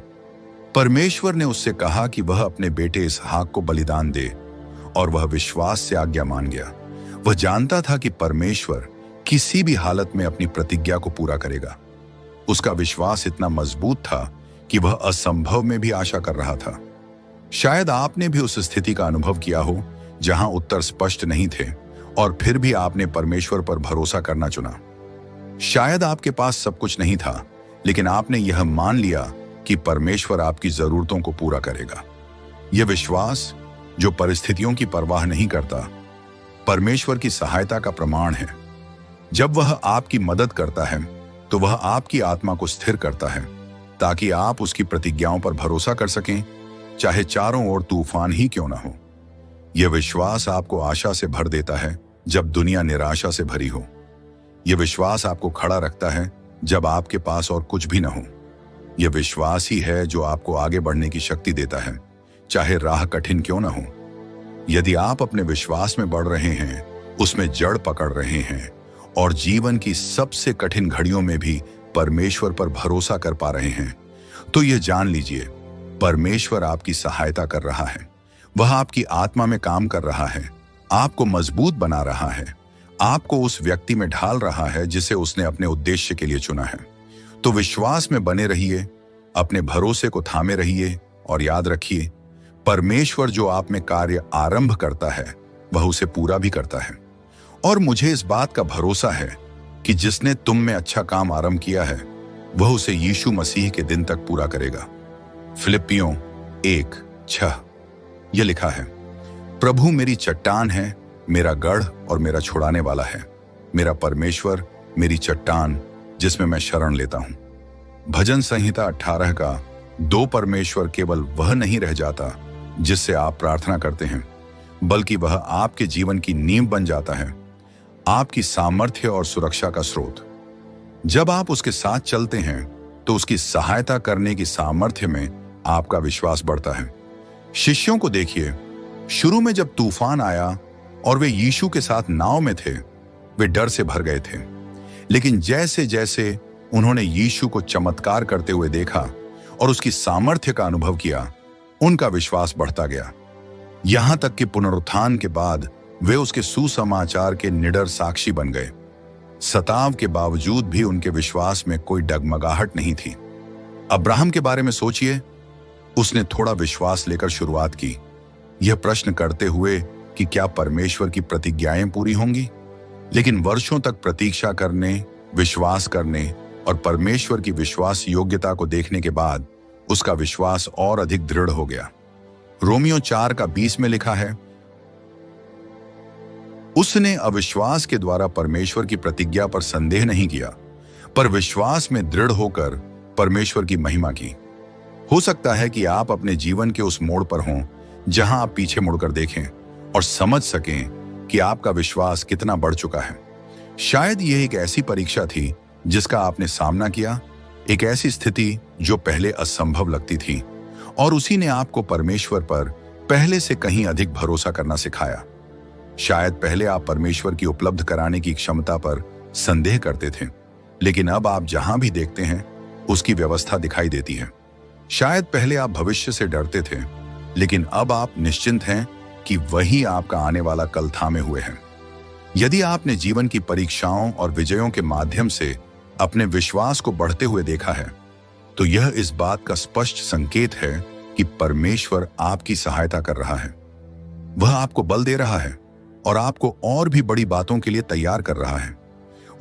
परमेश्वर ने उससे कहा कि वह अपने बेटे इसहाक को बलिदान दे और वह विश्वास से आज्ञा मान गया। वह जानता था कि परमेश्वर किसी भी हालत में अपनी प्रतिज्ञा को पूरा करेगा। उसका विश्वास इतना मजबूत था कि वह असंभव में भी आशा कर रहा था। शायद आपने भी उस स्थिति का अनुभव किया हो जहां उत्तर स्पष्ट नहीं थे और फिर भी आपने परमेश्वर पर भरोसा करना चुना। शायद आपके पास सब कुछ नहीं था, लेकिन आपने यह मान लिया कि परमेश्वर आपकी जरूरतों को पूरा करेगा। यह विश्वास, जो परिस्थितियों की परवाह नहीं करता, परमेश्वर की सहायता का प्रमाण है। जब वह आपकी मदद करता है तो वह आपकी आत्मा को स्थिर करता है ताकि आप उसकी प्रतिज्ञाओं पर भरोसा कर सकें, चाहे चारों ओर तूफान ही क्यों ना हो। यह विश्वास आपको आशा से भर देता है जब दुनिया निराशा से भरी हो। यह विश्वास आपको खड़ा रखता है जब आपके पास और कुछ भी न हो। यह विश्वास ही है जो आपको आगे बढ़ने की शक्ति देता है, चाहे राह कठिन क्यों ना हो। यदि आप अपने विश्वास में बढ़ रहे हैं, उसमें जड़ पकड़ रहे हैं और जीवन की सबसे कठिन घड़ियों में भी परमेश्वर पर भरोसा कर पा रहे हैं, तो यह जान लीजिए, परमेश्वर आपकी सहायता कर रहा है। वह आपकी आत्मा में काम कर रहा है, आपको मजबूत बना रहा है, आपको उस व्यक्ति में ढाल रहा है जिसे उसने अपने उद्देश्य के लिए चुना है। तो विश्वास में बने रहिए, अपने भरोसे को थामे रहिए और याद रखिए, परमेश्वर जो आप में कार्य आरंभ करता है वह उसे पूरा भी करता है। और मुझे इस बात का भरोसा है कि जिसने तुम में अच्छा काम आरंभ किया है वह उसे यीशु मसीह के दिन तक पूरा करेगा। फिलिप्पियों 1:6 यह लिखा है, प्रभु मेरी चट्टान है, मेरा गढ़ और मेरा छुड़ाने वाला है, मेरा परमेश्वर मेरी चट्टान जिसमें मैं शरण लेता हूं। भजन संहिता 18 का 2 परमेश्वर केवल वह नहीं रह जाता जिससे आप प्रार्थना करते हैं, बल्कि वह आपके जीवन की नींव बन जाता है, आपकी सामर्थ्य और सुरक्षा का स्रोत। जब आप उसके साथ चलते हैं तो उसकी सहायता करने की सामर्थ्य में आपका विश्वास बढ़ता है। शिष्यों को देखिए, शुरू में जब तूफान आया और वे यीशु के साथ नाव में थे, वे डर से भर गए थे। लेकिन जैसे जैसे उन्होंने यीशु को चमत्कार करते हुए देखा और उसकी सामर्थ्य का अनुभव किया, उनका विश्वास बढ़ता गया। यहां तक कि पुनरुत्थान के बाद वे उसके सुसमाचार के निडर साक्षी बन गए। सताव के बावजूद भी उनके विश्वास में कोई डगमगाहट नहीं थी। अब्राहम के बारे में सोचिए, उसने थोड़ा विश्वास लेकर शुरुआत की, यह प्रश्न करते हुए कि क्या परमेश्वर की प्रतिज्ञाएं पूरी होंगी। लेकिन वर्षों तक प्रतीक्षा करने, विश्वास करने और परमेश्वर की विश्वास योग्यता को देखने के बाद उसका विश्वास और अधिक दृढ़ हो गया। रोमियो 4:20 में लिखा है, उसने अविश्वास के द्वारा परमेश्वर की प्रतिज्ञा पर संदेह नहीं किया, पर विश्वास में दृढ़ होकर परमेश्वर की महिमा की। हो सकता है कि आप अपने जीवन के उस मोड़ पर हों जहां आप पीछे मुड़कर देखें और समझ सकें कि आपका विश्वास कितना बढ़ चुका है। शायद यह एक ऐसी परीक्षा थी जिसका आपने सामना किया, एक ऐसी स्थिति जो पहले असंभव लगती थी, और उसी ने आपको परमेश्वर पर पहले से कहीं अधिक भरोसा करना सिखाया। शायद पहले आप परमेश्वर की उपलब्ध कराने की क्षमता पर संदेह करते थे, लेकिन अब आप जहां भी देखते हैं उसकी व्यवस्था दिखाई देती है। शायद पहले आप भविष्य से डरते थे, लेकिन अब आप निश्चिंत हैं कि वही आपका आने वाला कल थामे हुए हैं। यदि आपने जीवन की परीक्षाओं और विजयों के माध्यम से अपने विश्वास को बढ़ते हुए देखा है, तो यह इस बात का स्पष्ट संकेत है कि परमेश्वर आपकी सहायता कर रहा है। वह आपको बल दे रहा है और आपको और भी बड़ी बातों के लिए तैयार कर रहा है।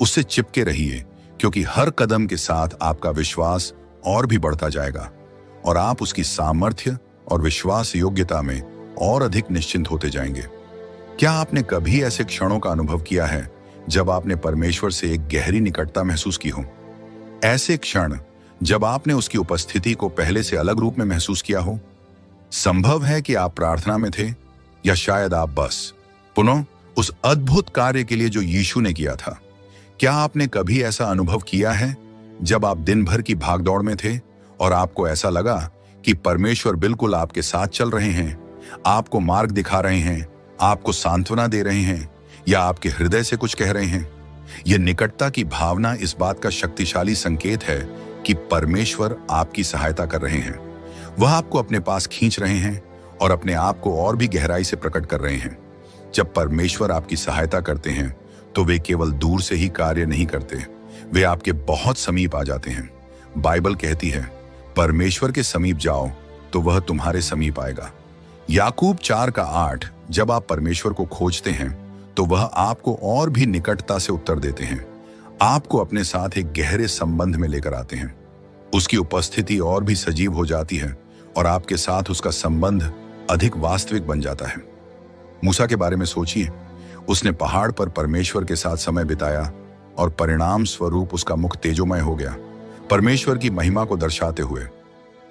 उससे चिपके रहिए, क्योंकि हर कदम के साथ आपका विश्वास और भी बढ़ता जाएगा और आप उसकी सामर्थ्य और विश्वास योग्यता में और अधिक निश्चिंत होते जाएंगे। क्या आपने कभी ऐसे क्षणों का अनुभव किया है जब आपने परमेश्वर से एक गहरी निकटता महसूस की हो? ऐसे क्षण जब आपने उसकी उपस्थिति को पहले से अलग रूप में महसूस किया हो। संभव है कि आप प्रार्थना में थे, या शायद आप बस पुनः उस अद्भुत कार्य के लिए जो यीशु ने किया था। क्या आपने कभी ऐसा अनुभव किया है जब आप दिन भर की भागदौड़ में थे और आपको ऐसा लगा कि परमेश्वर बिल्कुल आपके साथ चल रहे हैं, आपको मार्ग दिखा रहे हैं, आपको सांत्वना दे रहे हैं, या आपके हृदय से कुछ कह रहे हैं? यह निकटता की भावना इस बात का शक्तिशाली संकेत है कि परमेश्वर आपकी सहायता कर रहे हैं। वह आपको अपने पास खींच रहे हैं और अपने आप को और भी गहराई से प्रकट कर रहे हैं। जब परमेश्वर आपकी सहायता करते हैं तो वे केवल दूर से ही कार्य नहीं करते, वे आपके बहुत समीप आ जाते हैं। बाइबल कहती है, परमेश्वर के समीप जाओ तो वह तुम्हारे समीप आएगा। याकूब 4:8, जब आप परमेश्वर को खोजते हैं तो वह आपको और भी निकटता से उत्तर देते हैं, आपको अपने साथ एक गहरे संबंध में लेकर आते हैं। उसकी उपस्थिति और भी सजीव हो जाती है और आपके साथ उसका संबंध अधिक वास्तविक बन जाता है। मूसा के बारे में सोचिए, उसने पहाड़ पर परमेश्वर के साथ समय बिताया और परिणाम स्वरूप उसका मुख तेजोमय हो गया, परमेश्वर की महिमा को दर्शाते हुए।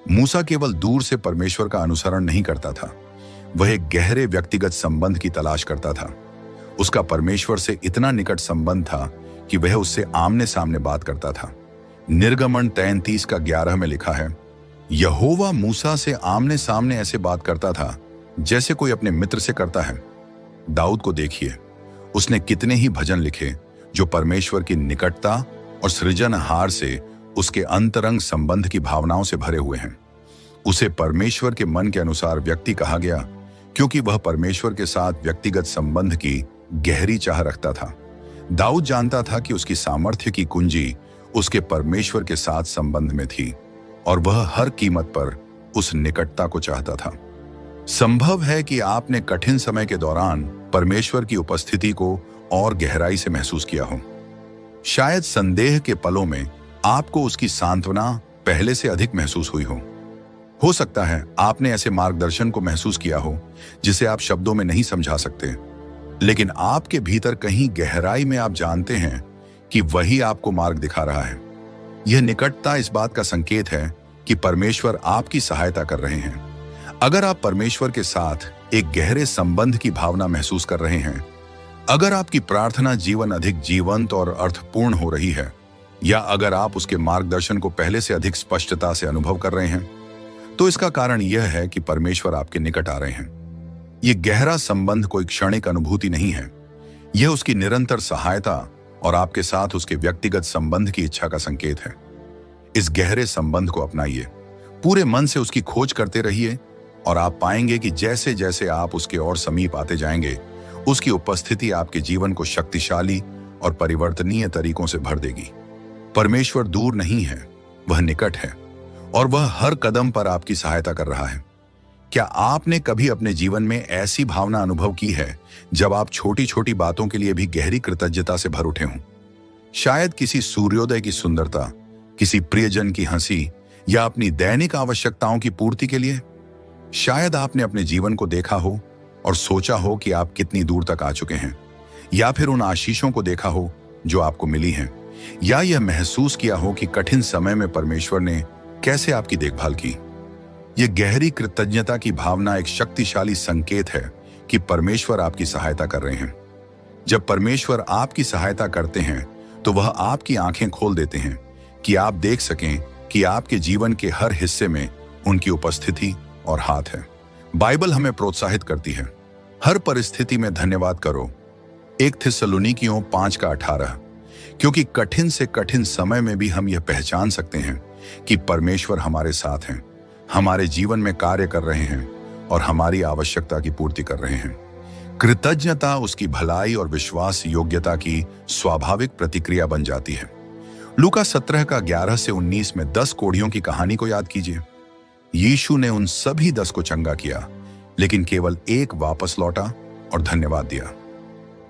मूसा केवल दूर से परमेश्वर का अनुसरण नहीं करता था, वह एक गहरे व्यक्तिगत संबंध की तलाश करता था। उसका परमेश्वर से इतना निकट संबंध था कि वह उससे आमने सामने बात करता था। निर्गमन 33:11 में लिखा है, यहोवा मूसा से आमने सामने ऐसे बात करता था जैसे कोई अपने मित्र से करता है। दाऊद को देखिए, उसने कितने ही भजन लिखे जो परमेश्वर की निकटता और सृजनहार से उसके अंतरंग संबंध की भावनाओं से भरे हुए हैं। उसे परमेश्वर के मन के अनुसार व्यक्ति कहा गया क्योंकि वह परमेश्वर के साथ व्यक्तिगत संबंध की गहरी चाह रखता था। दाऊद जानता था कि उसकी सामर्थ्य की कुंजी उसके परमेश्वर के साथ संबंध में थी और वह हर कीमत पर उस निकटता को चाहता था। संभव है कि आपने कठिन समय के दौरान परमेश्वर की उपस्थिति को और गहराई से महसूस किया हो। शायद संदेह के पलों में आपको उसकी सांत्वना पहले से अधिक महसूस हुई हो सकता है आपने ऐसे मार्गदर्शन को महसूस किया हो जिसे आप शब्दों में नहीं समझा सकते, लेकिन आपके भीतर कहीं गहराई में आप जानते हैं कि वही आपको मार्ग दिखा रहा है। यह निकटता इस बात का संकेत है कि परमेश्वर आपकी सहायता कर रहे हैं। अगर आप परमेश्वर के साथ एक गहरे संबंध की भावना महसूस कर रहे हैं, अगर आपकी प्रार्थना जीवन अधिक जीवंत और अर्थपूर्ण हो रही है, या अगर आप उसके मार्गदर्शन को पहले से अधिक स्पष्टता से अनुभव कर रहे हैं, तो इसका कारण यह है कि परमेश्वर आपके निकट आ रहे हैं। यह गहरा संबंध कोई क्षणिक अनुभूति नहीं है, यह उसकी निरंतर सहायता और आपके साथ उसके व्यक्तिगत संबंध की इच्छा का संकेत है। इस गहरे संबंध को अपनाइए, पूरे मन से उसकी खोज करते रहिए और आप पाएंगे कि जैसे जैसे आप उसके और समीप आते जाएंगे, उसकी उपस्थिति आपके जीवन को शक्तिशाली और परिवर्तनीय तरीकों से भर देगी। परमेश्वर दूर नहीं है, वह निकट है और वह हर कदम पर आपकी सहायता कर रहा है। क्या आपने कभी अपने जीवन में ऐसी भावना अनुभव की है जब आप छोटी छोटी बातों के लिए भी गहरी कृतज्ञता से भर उठे हों? शायद किसी सूर्योदय की सुंदरता, किसी प्रियजन की हंसी, या अपनी दैनिक आवश्यकताओं की पूर्ति के लिए। शायद आपने अपने जीवन को देखा हो और सोचा हो कि आप कितनी दूर तक आ चुके हैं, या फिर उन आशीषों को देखा हो जो आपको मिली हैं, या यह महसूस किया हो कि कठिन समय में परमेश्वर ने कैसे आपकी देखभाल की। यह गहरी कृतज्ञता की भावना एक शक्तिशाली संकेत है कि परमेश्वर आपकी सहायता कर रहे हैं। जब परमेश्वर आपकी सहायता करते हैं तो वह आपकी आंखें खोल देते हैं कि आप देख सकें कि आपके जीवन के हर हिस्से में उनकी उपस्थिति और हाथ है। बाइबल हमें प्रोत्साहित करती है, हर परिस्थिति में धन्यवाद करो। 1 थिस्सलुनीकियों 5:18। क्योंकि कठिन से कठिन समय में भी हम यह पहचान सकते हैं कि परमेश्वर हमारे साथ हैं, हमारे जीवन में कार्य कर रहे हैं और हमारी आवश्यकता की पूर्ति कर रहे हैं। कृतज्ञता उसकी भलाई और विश्वास योग्यता की स्वाभाविक प्रतिक्रिया बन जाती है। लूका 17:11-19 में 10 कोढ़ियों की कहानी को याद कीजिए। यीशु ने उन सभी 10 को चंगा किया, लेकिन केवल एक वापस लौटा और धन्यवाद दिया।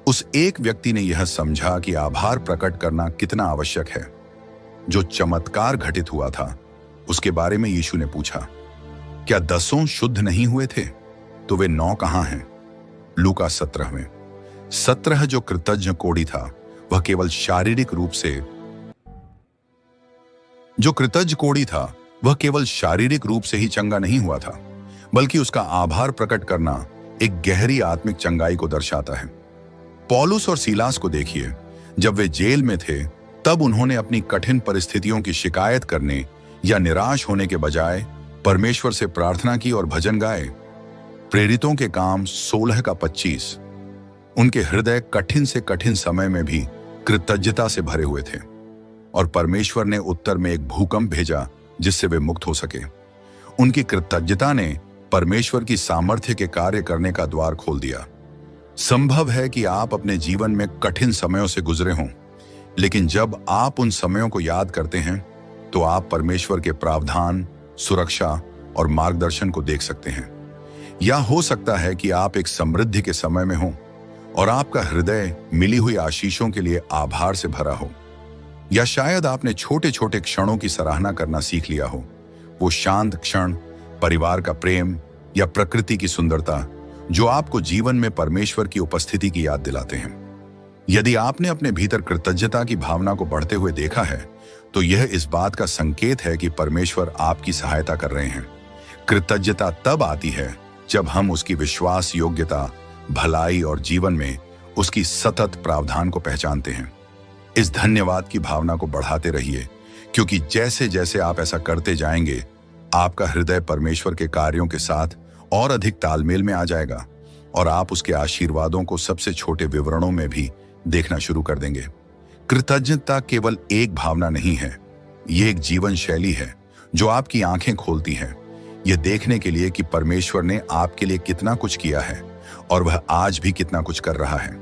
उस एक व्यक्ति ने यह समझा कि आभार प्रकट करना कितना आवश्यक है। जो चमत्कार घटित हुआ था उसके बारे में यीशु ने पूछा, क्या 10 शुद्ध नहीं हुए थे? तो वे 9 कहां हैं? लूका 17 में 17 जो कृतज्ञ कोढ़ी था वह केवल शारीरिक रूप से ही चंगा नहीं हुआ था, बल्कि उसका आभार प्रकट करना एक गहरी आत्मिक चंगाई को दर्शाता है। पौलुस और सीलास को देखिए, जब वे जेल में थे तब उन्होंने अपनी कठिन परिस्थितियों की शिकायत करने या निराश होने के बजाय परमेश्वर से प्रार्थना की और भजन गाए। प्रेरितों के काम 16:25। उनके हृदय कठिन से कठिन समय में भी कृतज्ञता से भरे हुए थे और परमेश्वर ने उत्तर में एक भूकंप भेजा जिससे वे मुक्त हो सके। उनकी कृतज्ञता ने परमेश्वर की सामर्थ्य के कार्य करने का द्वार खोल दिया। संभव है कि आप अपने जीवन में कठिन समयों से गुजरे हों, लेकिन जब आप उन समयों को याद करते हैं तो आप परमेश्वर के प्रावधान, सुरक्षा और मार्गदर्शन को देख सकते हैं। या हो सकता है कि आप एक समृद्धि के समय में हों और आपका हृदय मिली हुई आशीषों के लिए आभार से भरा हो। या शायद आपने छोटे छोटे क्षणों की सराहना करना सीख लिया हो, वो शांत क्षण, परिवार का प्रेम या प्रकृति की सुंदरता जो आपको जीवन में परमेश्वर की उपस्थिति की याद दिलाते हैं। यदि आपने अपने भीतर कृतज्ञता की भावना को बढ़ते हुए देखा है तो यह इस बात का संकेत है कि परमेश्वर आपकी सहायता कर रहे हैं। कृतज्ञता तब आती है जब हम उसकी विश्वास योग्यता, भलाई और जीवन में उसकी सतत प्रावधान को पहचानते हैं। इस धन्यवाद की भावना को बढ़ाते रहिए, क्योंकि जैसे जैसे आप ऐसा करते जाएंगे आपका हृदय परमेश्वर के कार्यों के साथ और अधिक तालमेल में आ जाएगा और आप उसके आशीर्वादों को सबसे छोटे विवरणों में भी देखना शुरू कर देंगे। कृतज्ञता केवल एक भावना नहीं है, यह एक जीवन शैली है जो आपकी आंखें खोलती है, यह देखने के लिए कि परमेश्वर ने आपके लिए कितना कुछ किया है और वह आज भी कितना कुछ कर रहा है।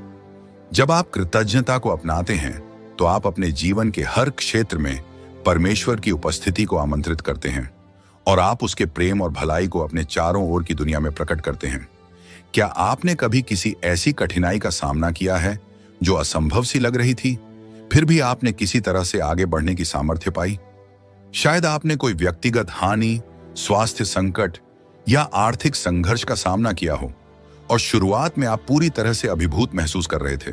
जब आप कृतज्ञता को अपनाते हैं तो आप अपने जीवन के हर क्षेत्र में परमेश्वर की उपस्थिति को आमंत्रित करते हैं और आप उसके प्रेम और भलाई को अपने चारों ओर की दुनिया में प्रकट करते हैं। क्या आपने कभी किसी ऐसी कठिनाई का सामना किया है जो असंभव सी लग रही थी, फिर भी आपने किसी तरह से आगे बढ़ने की सामर्थ्य पाई? शायद आपने कोई व्यक्तिगत हानि, स्वास्थ्य संकट या आर्थिक संघर्ष का सामना किया हो और शुरुआत में आप पूरी तरह से अभिभूत महसूस कर रहे थे,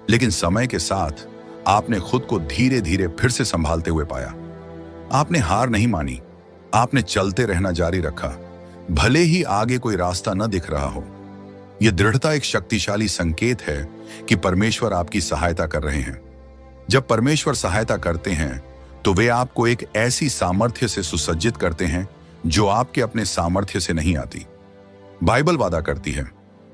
लेकिन समय के साथ आपने खुद को धीरे धीरे फिर से संभालते हुए पाया। आपने हार नहीं मानी, आपने चलते रहना जारी रखा, भले ही आगे कोई रास्ता न दिख रहा हो। यह दृढ़ता एक शक्तिशाली संकेत है कि परमेश्वर आपकी सहायता कर रहे हैं। जब परमेश्वर सहायता करते हैं तो वे आपको एक ऐसी सामर्थ्य से सुसज्जित करते हैं जो आपके अपने सामर्थ्य से नहीं आती। बाइबल वादा करती है,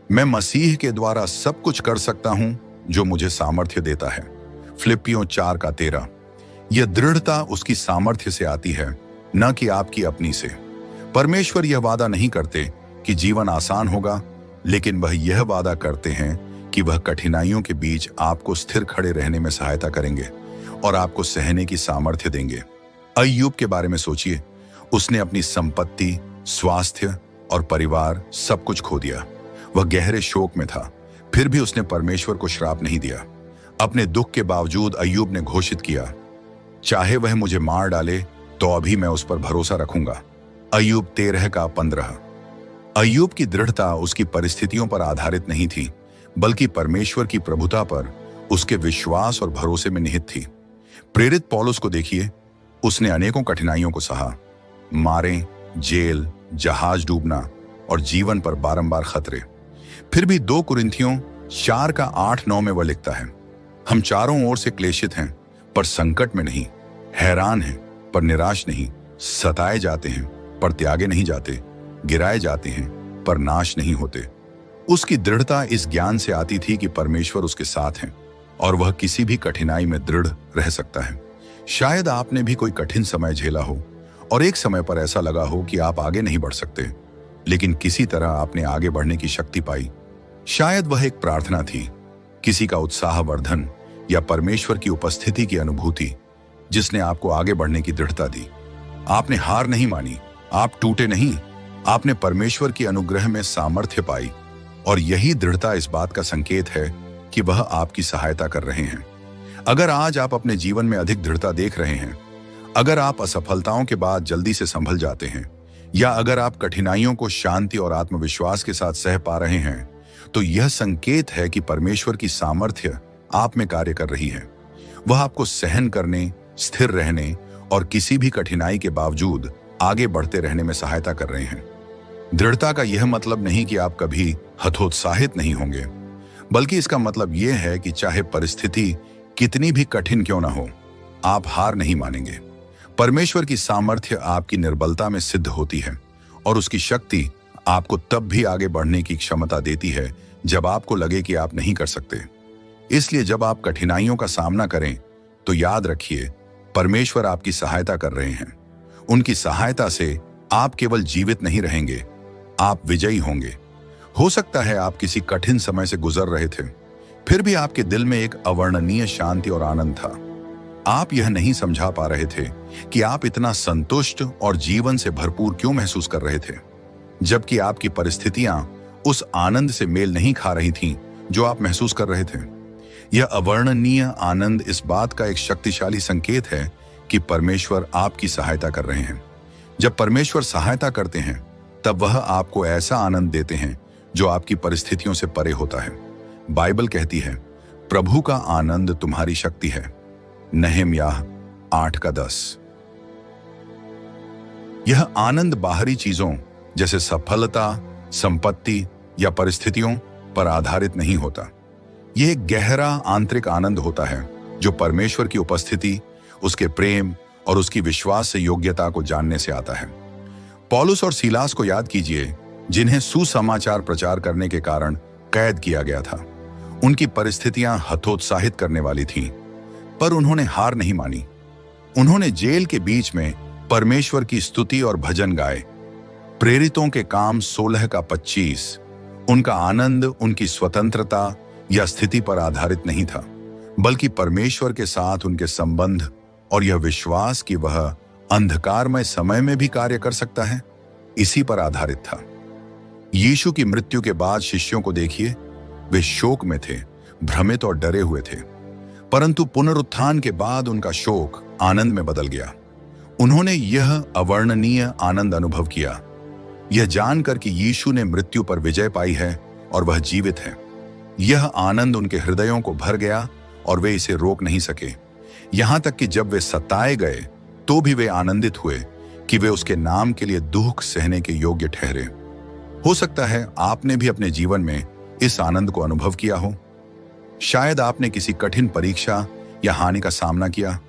मैं मसीह के द्वारा सब कुछ कर सकता हूं जो मुझे सामर्थ्य देता है। फिलिप्पियों 4:13। यह दृढ़ता उसकी सामर्थ्य से आती है, न कि आपकी अपनी से। परमेश्वर यह वादा नहीं करते कि जीवन आसान होगा, लेकिन वह यह वादा करते हैं कि वह कठिनाइयों के बीच आपको स्थिर खड़े रहने में सहायता करेंगे और आपको सहने की सामर्थ्य देंगे। अय्यूब के बारे में सोचिए, उसने अपनी संपत्ति, स्वास्थ्य और परिवार सब कुछ खो दिया। वह गहरे शोक में था, फिर भी उसने परमेश्वर को श्राप नहीं दिया। अपने दुख के बावजूद अय्यूब ने घोषित किया, चाहे वह मुझे मार डाले तो अभी मैं उस पर भरोसा रखूंगा। अय्यूब 13:15। अय्यूब की दृढ़ता उसकी परिस्थितियों पर आधारित नहीं थी, बल्कि परमेश्वर की प्रभुता पर उसके विश्वास और भरोसे में निहित थी। प्रेरित पौलुस को देखिए, उसने अनेकों कठिनाइयों को सहा, मारे, जेल, जहाज डूबना और जीवन पर बारंबार खतरे। फिर भी 2 कुरिन्थियों 4:8-9 में वह लिखता है, हम चारों ओर से क्लेशित हैं पर संकट में नहीं, हैरान हैं पर निराश नहीं, सताए जाते हैं पर त्यागे नहीं जाते, गिराए जाते हैं पर नाश नहीं होते। उसकी दृढ़ता इस ज्ञान से आती थी कि परमेश्वर उसके साथ हैं और वह किसी भी कठिनाई में दृढ़ रह सकता है। शायद आपने भी कोई कठिन समय झेला हो और एक समय पर ऐसा लगा हो कि आप आगे नहीं बढ़ सकते, लेकिन किसी तरह आपने आगे बढ़ने की शक्ति पाई। शायद वह एक प्रार्थना थी, किसी का उत्साहवर्धन या परमेश्वर की उपस्थिति की अनुभूति जिसने आपको आगे बढ़ने की दृढ़ता दी। आपने हार नहीं मानी, आप टूटे नहीं, आपने परमेश्वर की अनुग्रह में सामर्थ्य पाई और यही दृढ़ता इस बात का संकेत है कि वह आपकी सहायता कर रहे हैं। अगर आज आप अपने जीवन में अधिक दृढ़ता देख रहे हैं, अगर आप असफलताओं के बाद जल्दी से संभल जाते हैं, या अगर आप कठिनाइयों को शांति और आत्मविश्वास के साथ सह पा रहे हैं, तो यह संकेत है कि परमेश्वर की सामर्थ्य आप में कार्य कर रही है। वह आपको सहन करने, स्थिर रहने और किसी भी कठिनाई के बावजूद आगे बढ़ते रहने में सहायता कर रहे हैं। दृढ़ता का यह मतलब नहीं कि आप कभी हतोत्साहित नहीं होंगे, बल्कि इसका मतलब यह है कि चाहे परिस्थिति कितनी भी कठिन क्यों ना हो, आप हार नहीं मानेंगे। परमेश्वर की सामर्थ्य आपकी निर्बलता में सिद्ध होती है और उसकी शक्ति आपको तब भी आगे बढ़ने की क्षमता देती है जब आपको लगे कि आप नहीं कर सकते। इसलिए जब आप कठिनाइयों का सामना करें तो याद रखिए, परमेश्वर आपकी सहायता कर रहे हैं। उनकी सहायता से आप केवल जीवित नहीं रहेंगे, आप विजयी होंगे। हो सकता है आप किसी कठिन समय से गुजर रहे थे, फिर भी आपके दिल में एक अवर्णनीय शांति और आनंद था। आप यह नहीं समझा पा रहे थे कि आप इतना संतुष्ट और जीवन से भरपूर क्यों महसूस कर रहे थे, जबकि आपकी परिस्थितियां उस आनंद से मेल नहीं खा रही थीं जो आप महसूस कर रहे थे। यह अवर्णनीय आनंद इस बात का एक शक्तिशाली संकेत है कि परमेश्वर आपकी सहायता कर रहे हैं। जब परमेश्वर सहायता करते हैं, तब वह आपको ऐसा आनंद देते हैं जो आपकी परिस्थितियों से परे होता है। बाइबल कहती है, प्रभु का आनंद तुम्हारी शक्ति है। नहम्याह 8:10। यह आनंद बाहरी चीजों जैसे सफलता, संपत्ति या परिस्थितियों पर आधारित नहीं होता। यह एक गहरा आंतरिक आनंद होता है जो परमेश्वर की उपस्थिति, उसके प्रेम और उसकी विश्वास से योग्यता को जानने से आता है। पौलुस और सीलास को याद कीजिए, जिन्हें सुसमाचार प्रचार करने के कारण कैद किया गया था। उनकी परिस्थितियां हतोत्साहित करने वाली थीं, पर उन्होंने हार नहीं मानी। उन्होंने जेल के बीच में परमेश्वर की स्तुति और भजन गाए। प्रेरितों के काम 16:25। उनका आनंद उनकी स्वतंत्रता या स्थिति पर आधारित नहीं था, बल्कि परमेश्वर के साथ उनके संबंध और यह विश्वास कि वह अंधकारमय समय में भी कार्य कर सकता है, इसी पर आधारित था। यीशु की मृत्यु के बाद शिष्यों को देखिए, वे शोक में थे, भ्रमित और डरे हुए थे, परंतु पुनरुत्थान के बाद उनका शोक आनंद में बदल गया। उन्होंने यह अवर्णनीय आनंद अनुभव किया, यह जानकर कि यीशु ने मृत्यु पर विजय पाई है और वह जीवित है। यह आनंद उनके हृदयों को भर गया और वे इसे रोक नहीं सके। यहां तक कि जब वे सताए गए तो भी वे आनंदित हुए कि वे उसके नाम के लिए दुख सहने के योग्य ठहरे। हो सकता है आपने भी अपने जीवन में इस आनंद को अनुभव किया हो। शायद आपने किसी कठिन परीक्षा या हानि का सामना किया,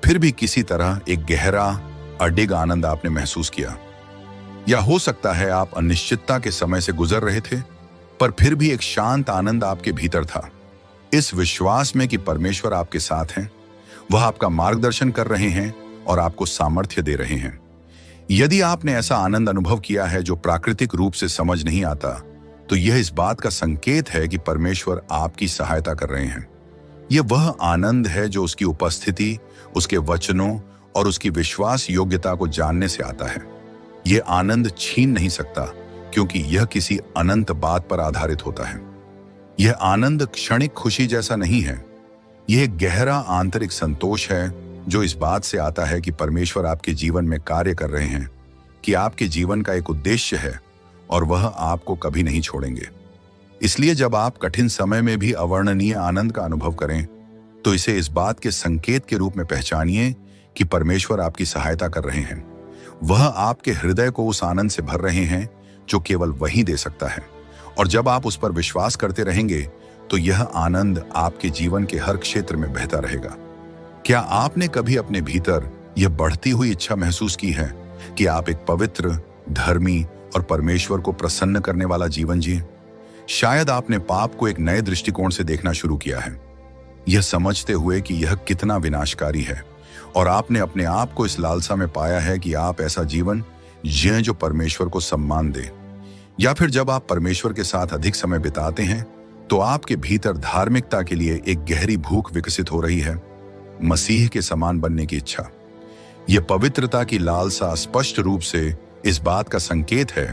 फिर भी किसी तरह एक गहरा अडिग आनंद आपने महसूस किया। या हो सकता है आप अनिश्चितता के समय से गुजर रहे थे, पर फिर भी एक शांत आनंद आपके भीतर था, इस विश्वास में कि परमेश्वर आपके साथ हैं, वह आपका मार्गदर्शन कर रहे हैं और आपको सामर्थ्य दे रहे हैं। यदि आपने ऐसा आनंद अनुभव किया है जो प्राकृतिक रूप से समझ नहीं आता, तो यह इस बात का संकेत है कि परमेश्वर आपकी सहायता कर रहे हैं। यह वह आनंद है जो उसकी उपस्थिति, उसके वचनों और उसकी विश्वास योग्यता को जानने से आता है। यह आनंद छीन नहीं सकता, क्योंकि यह किसी अनंत बात पर आधारित होता है। यह आनंद क्षणिक खुशी जैसा नहीं है, यह एक गहरा आंतरिक संतोष है जो इस बात से आता है कि परमेश्वर आपके जीवन में कार्य कर रहे हैं, कि आपके जीवन का एक उद्देश्य है और वह आपको कभी नहीं छोड़ेंगे। इसलिए जब आप कठिन समय में भी अवर्णनीय आनंद का अनुभव करें, तो इसे इस बात के संकेत के रूप में पहचानिए कि परमेश्वर आपकी सहायता कर रहे हैं। वह आपके हृदय को उस आनंद से भर रहे हैं जो केवल वही दे सकता है। और जब आप उस पर विश्वास करते रहेंगे, तो यह आनंद आपके जीवन के हर क्षेत्र में बहता रहेगा। क्या आपने कभी अपने भीतर यह बढ़ती हुई इच्छा महसूस की है कि आप एक पवित्र, धर्मी और परमेश्वर को प्रसन्न करने वाला जीवन जिए? शायद आपने पाप को एक नए दृष्टिकोण से देखना शुरू किया है, यह समझते हुए कि यह कितना विनाशकारी है, और आपने अपने आप को इस लालसा में पाया है कि आप ऐसा जीवन जिएं जो परमेश्वर को सम्मान दे। या फिर जब आप परमेश्वर के साथ अधिक समय बिताते हैं तो आपके भीतर धार्मिकता के लिए एक गहरी भूख विकसित हो रही है, मसीह के समान बनने की इच्छा। यह पवित्रता की लालसा स्पष्ट रूप से इस बात का संकेत है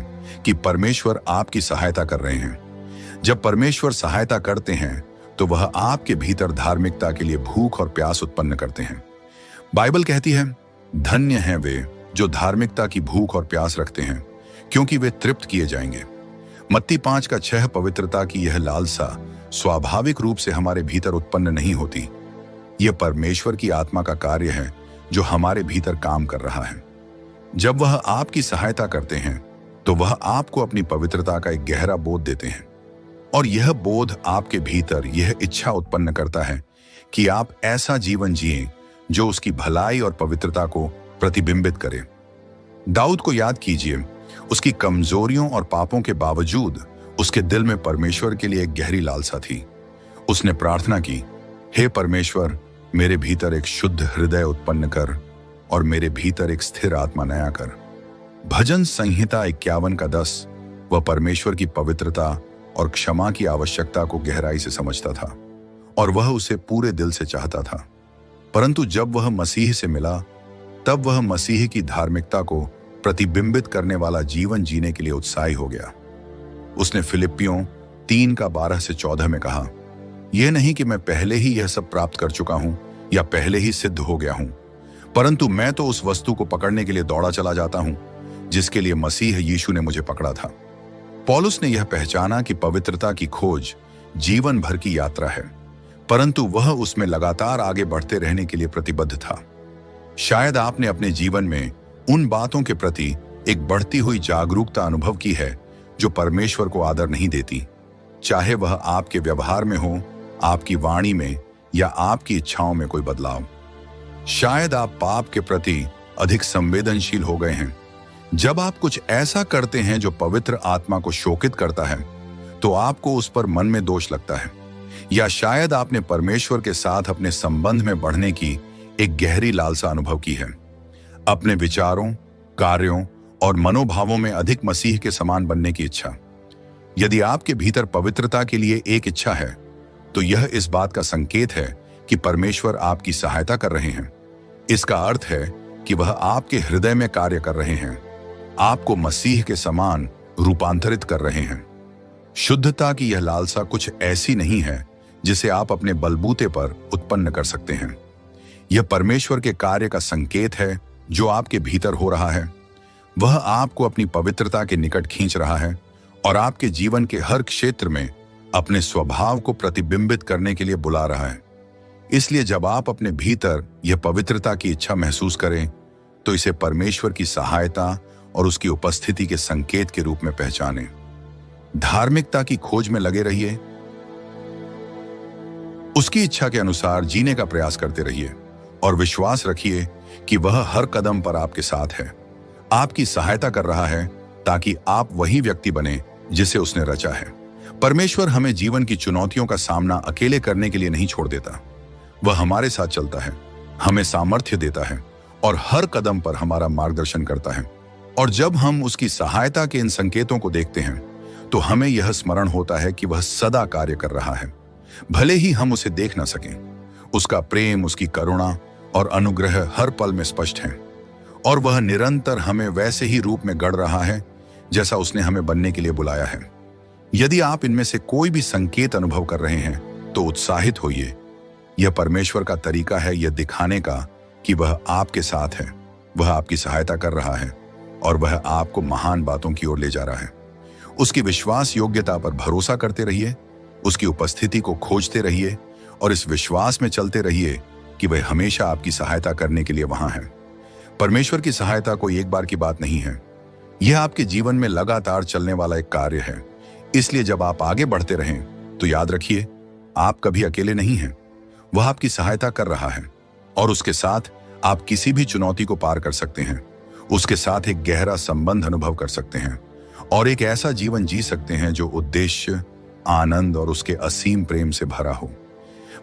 कि परमेश्वर आपकी सहायता कर रहे हैं। जब परमेश्वर सहायता करते हैं तो वह आपके भीतर धार्मिकता के लिए भूख और प्यास उत्पन्न करते हैं। बाइबल कहती है, धन्य हैं वे जो धार्मिकता की भूख और प्यास रखते हैं, क्योंकि वे तृप्त किए जाएंगे। मत्ती 5:6 पवित्रता की यह लालसा स्वाभाविक रूप से हमारे भीतर उत्पन्न नहीं होती। यह परमेश्वर की आत्मा का कार्य है जो हमारे भीतर काम कर रहा है। जब वह आपकी सहायता करते हैं तो वह आपको अपनी पवित्रता का एक गहरा बोध देते हैं, और यह बोध आपके भीतर यह इच्छा उत्पन्न करता है कि आप ऐसा जीवन जिएं जो उसकी भलाई और पवित्रता को प्रतिबिंबित करे। दाऊद को याद कीजिए, उसकी कमजोरियों और पापों के बावजूद उसके दिल में परमेश्वर के लिए एक गहरी लालसा थी। उसने प्रार्थना की, हे परमेश्वर, मेरे भीतर एक शुद्ध हृदय उत्पन्न कर और मेरे भीतर एक स्थिर आत्मा नया कर। भजन संहिता 51:10 वह परमेश्वर की पवित्रता और क्षमा की आवश्यकता को गहराई से समझता था, और वह उसे पूरे दिल से चाहता था। परंतु जब वह मसीह से मिला तब वह मसीह की धार्मिकता को प्रतिबिंबित करने वाला जीवन जीने के लिए उत्साही हो गया। उसने फिलिप्पियों 3:12-14 में कहा, यह नहीं कि मैं पहले ही यह सब प्राप्त कर चुका हूं या पहले ही सिद्ध हो गया हूं, परंतु मैं तो उस वस्तु को पकड़ने के लिए दौड़ा चला जाता हूं जिसके लिए मसीह यीशु ने मुझे पकड़ा था। पौलुस ने यह पहचाना कि पवित्रता की खोज जीवन भर की यात्रा है, परंतु वह उसमें लगातार आगे बढ़ते रहने के लिए प्रतिबद्ध था। शायद आपने अपने जीवन में उन बातों के प्रति एक बढ़ती हुई जागरूकता अनुभव की है जो परमेश्वर को आदर नहीं देती, चाहे वह आपके व्यवहार में हो, आपकी वाणी में या आपकी इच्छाओं में कोई बदलाव। शायद आप पाप के प्रति अधिक संवेदनशील हो गए हैं। जब आप कुछ ऐसा करते हैं जो पवित्र आत्मा को शोकित करता है तो आपको उस पर मन में दोष लगता है, या शायद आपने परमेश्वर के साथ अपने संबंध में बढ़ने की एक गहरी लालसा अनुभव की है, अपने विचारों, कार्यों और मनोभावों में अधिक मसीह के समान बनने की इच्छा। यदि आपके भीतर पवित्रता के लिए एक इच्छा है तो यह इस बात का संकेत है कि परमेश्वर आपकी सहायता कर रहे हैं। इसका अर्थ है कि वह आपके हृदय में कार्य कर रहे हैं, आपको मसीह के समान रूपांतरित कर रहे हैं। शुद्धता की यह लालसा कुछ ऐसी नहीं है जिसे आप अपने बलबूते पर उत्पन्न कर सकते हैं। यह परमेश्वर के कार्य का संकेत है जो आपके भीतर हो रहा है। वह आपको अपनी पवित्रता के निकट खींच रहा है और आपके जीवन के हर क्षेत्र में अपने स्वभाव को प्रतिबिंबित करने के लिए बुला रहा है। इसलिए जब आप अपने भीतर यह पवित्रता की इच्छा महसूस करें तो इसे परमेश्वर की सहायता और उसकी उपस्थिति के संकेत के रूप में पहचानें। धार्मिकता की खोज में लगे रहिए, उसकी इच्छा के अनुसार जीने का प्रयास करते रहिए और विश्वास रखिए कि वह हर कदम पर आपके साथ है, आपकी सहायता कर रहा है ताकि आप वही व्यक्ति बने जिसे उसने रचा है। परमेश्वर हमें जीवन की चुनौतियों का सामना अकेले करने के लिए नहीं छोड़ देता। वह हमारे साथ चलता है, हमें सामर्थ्य देता है और हर कदम पर हमारा मार्गदर्शन करता है। और जब हम उसकी सहायता के इन संकेतों को देखते हैं तो हमें यह स्मरण होता है कि वह सदा कार्य कर रहा है, भले ही हम उसे देख ना सकें। उसका प्रेम, उसकी करुणा और अनुग्रह हर पल में स्पष्ट हैं, और वह निरंतर हमें वैसे ही रूप में गढ़ रहा है जैसा उसने हमें बनने के लिए बुलाया है। यदि आप इनमें से कोई भी संकेत अनुभव कर रहे हैं तो उत्साहित होइए। यह परमेश्वर का तरीका है यह दिखाने का कि वह आपके साथ है, वह आपकी सहायता कर रहा है और वह आपको महान बातों की ओर ले जा रहा है। उसकी विश्वास योग्यता पर भरोसा करते रहिए, उसकी उपस्थिति को खोजते रहिए और इस विश्वास में चलते रहिए कि वह हमेशा आपकी सहायता करने के लिए वहां है। परमेश्वर की सहायता कोई एक बार की बात नहीं है, यह आपके जीवन में लगातार चलने वाला एक कार्य है। इसलिए जब आप आगे बढ़ते रहें तो याद रखिए आप कभी अकेले नहीं हैं। वह आपकी सहायता कर रहा है और उसके साथ आप किसी भी चुनौती को पार कर सकते हैं। उसके साथ एक गहरा संबंध अनुभव कर सकते हैं और एक ऐसा जीवन जी सकते हैं जो उद्देश्य, आनंद और उसके असीम प्रेम से भरा हो।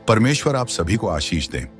परमेश्वर आप सभी को आशीष दें।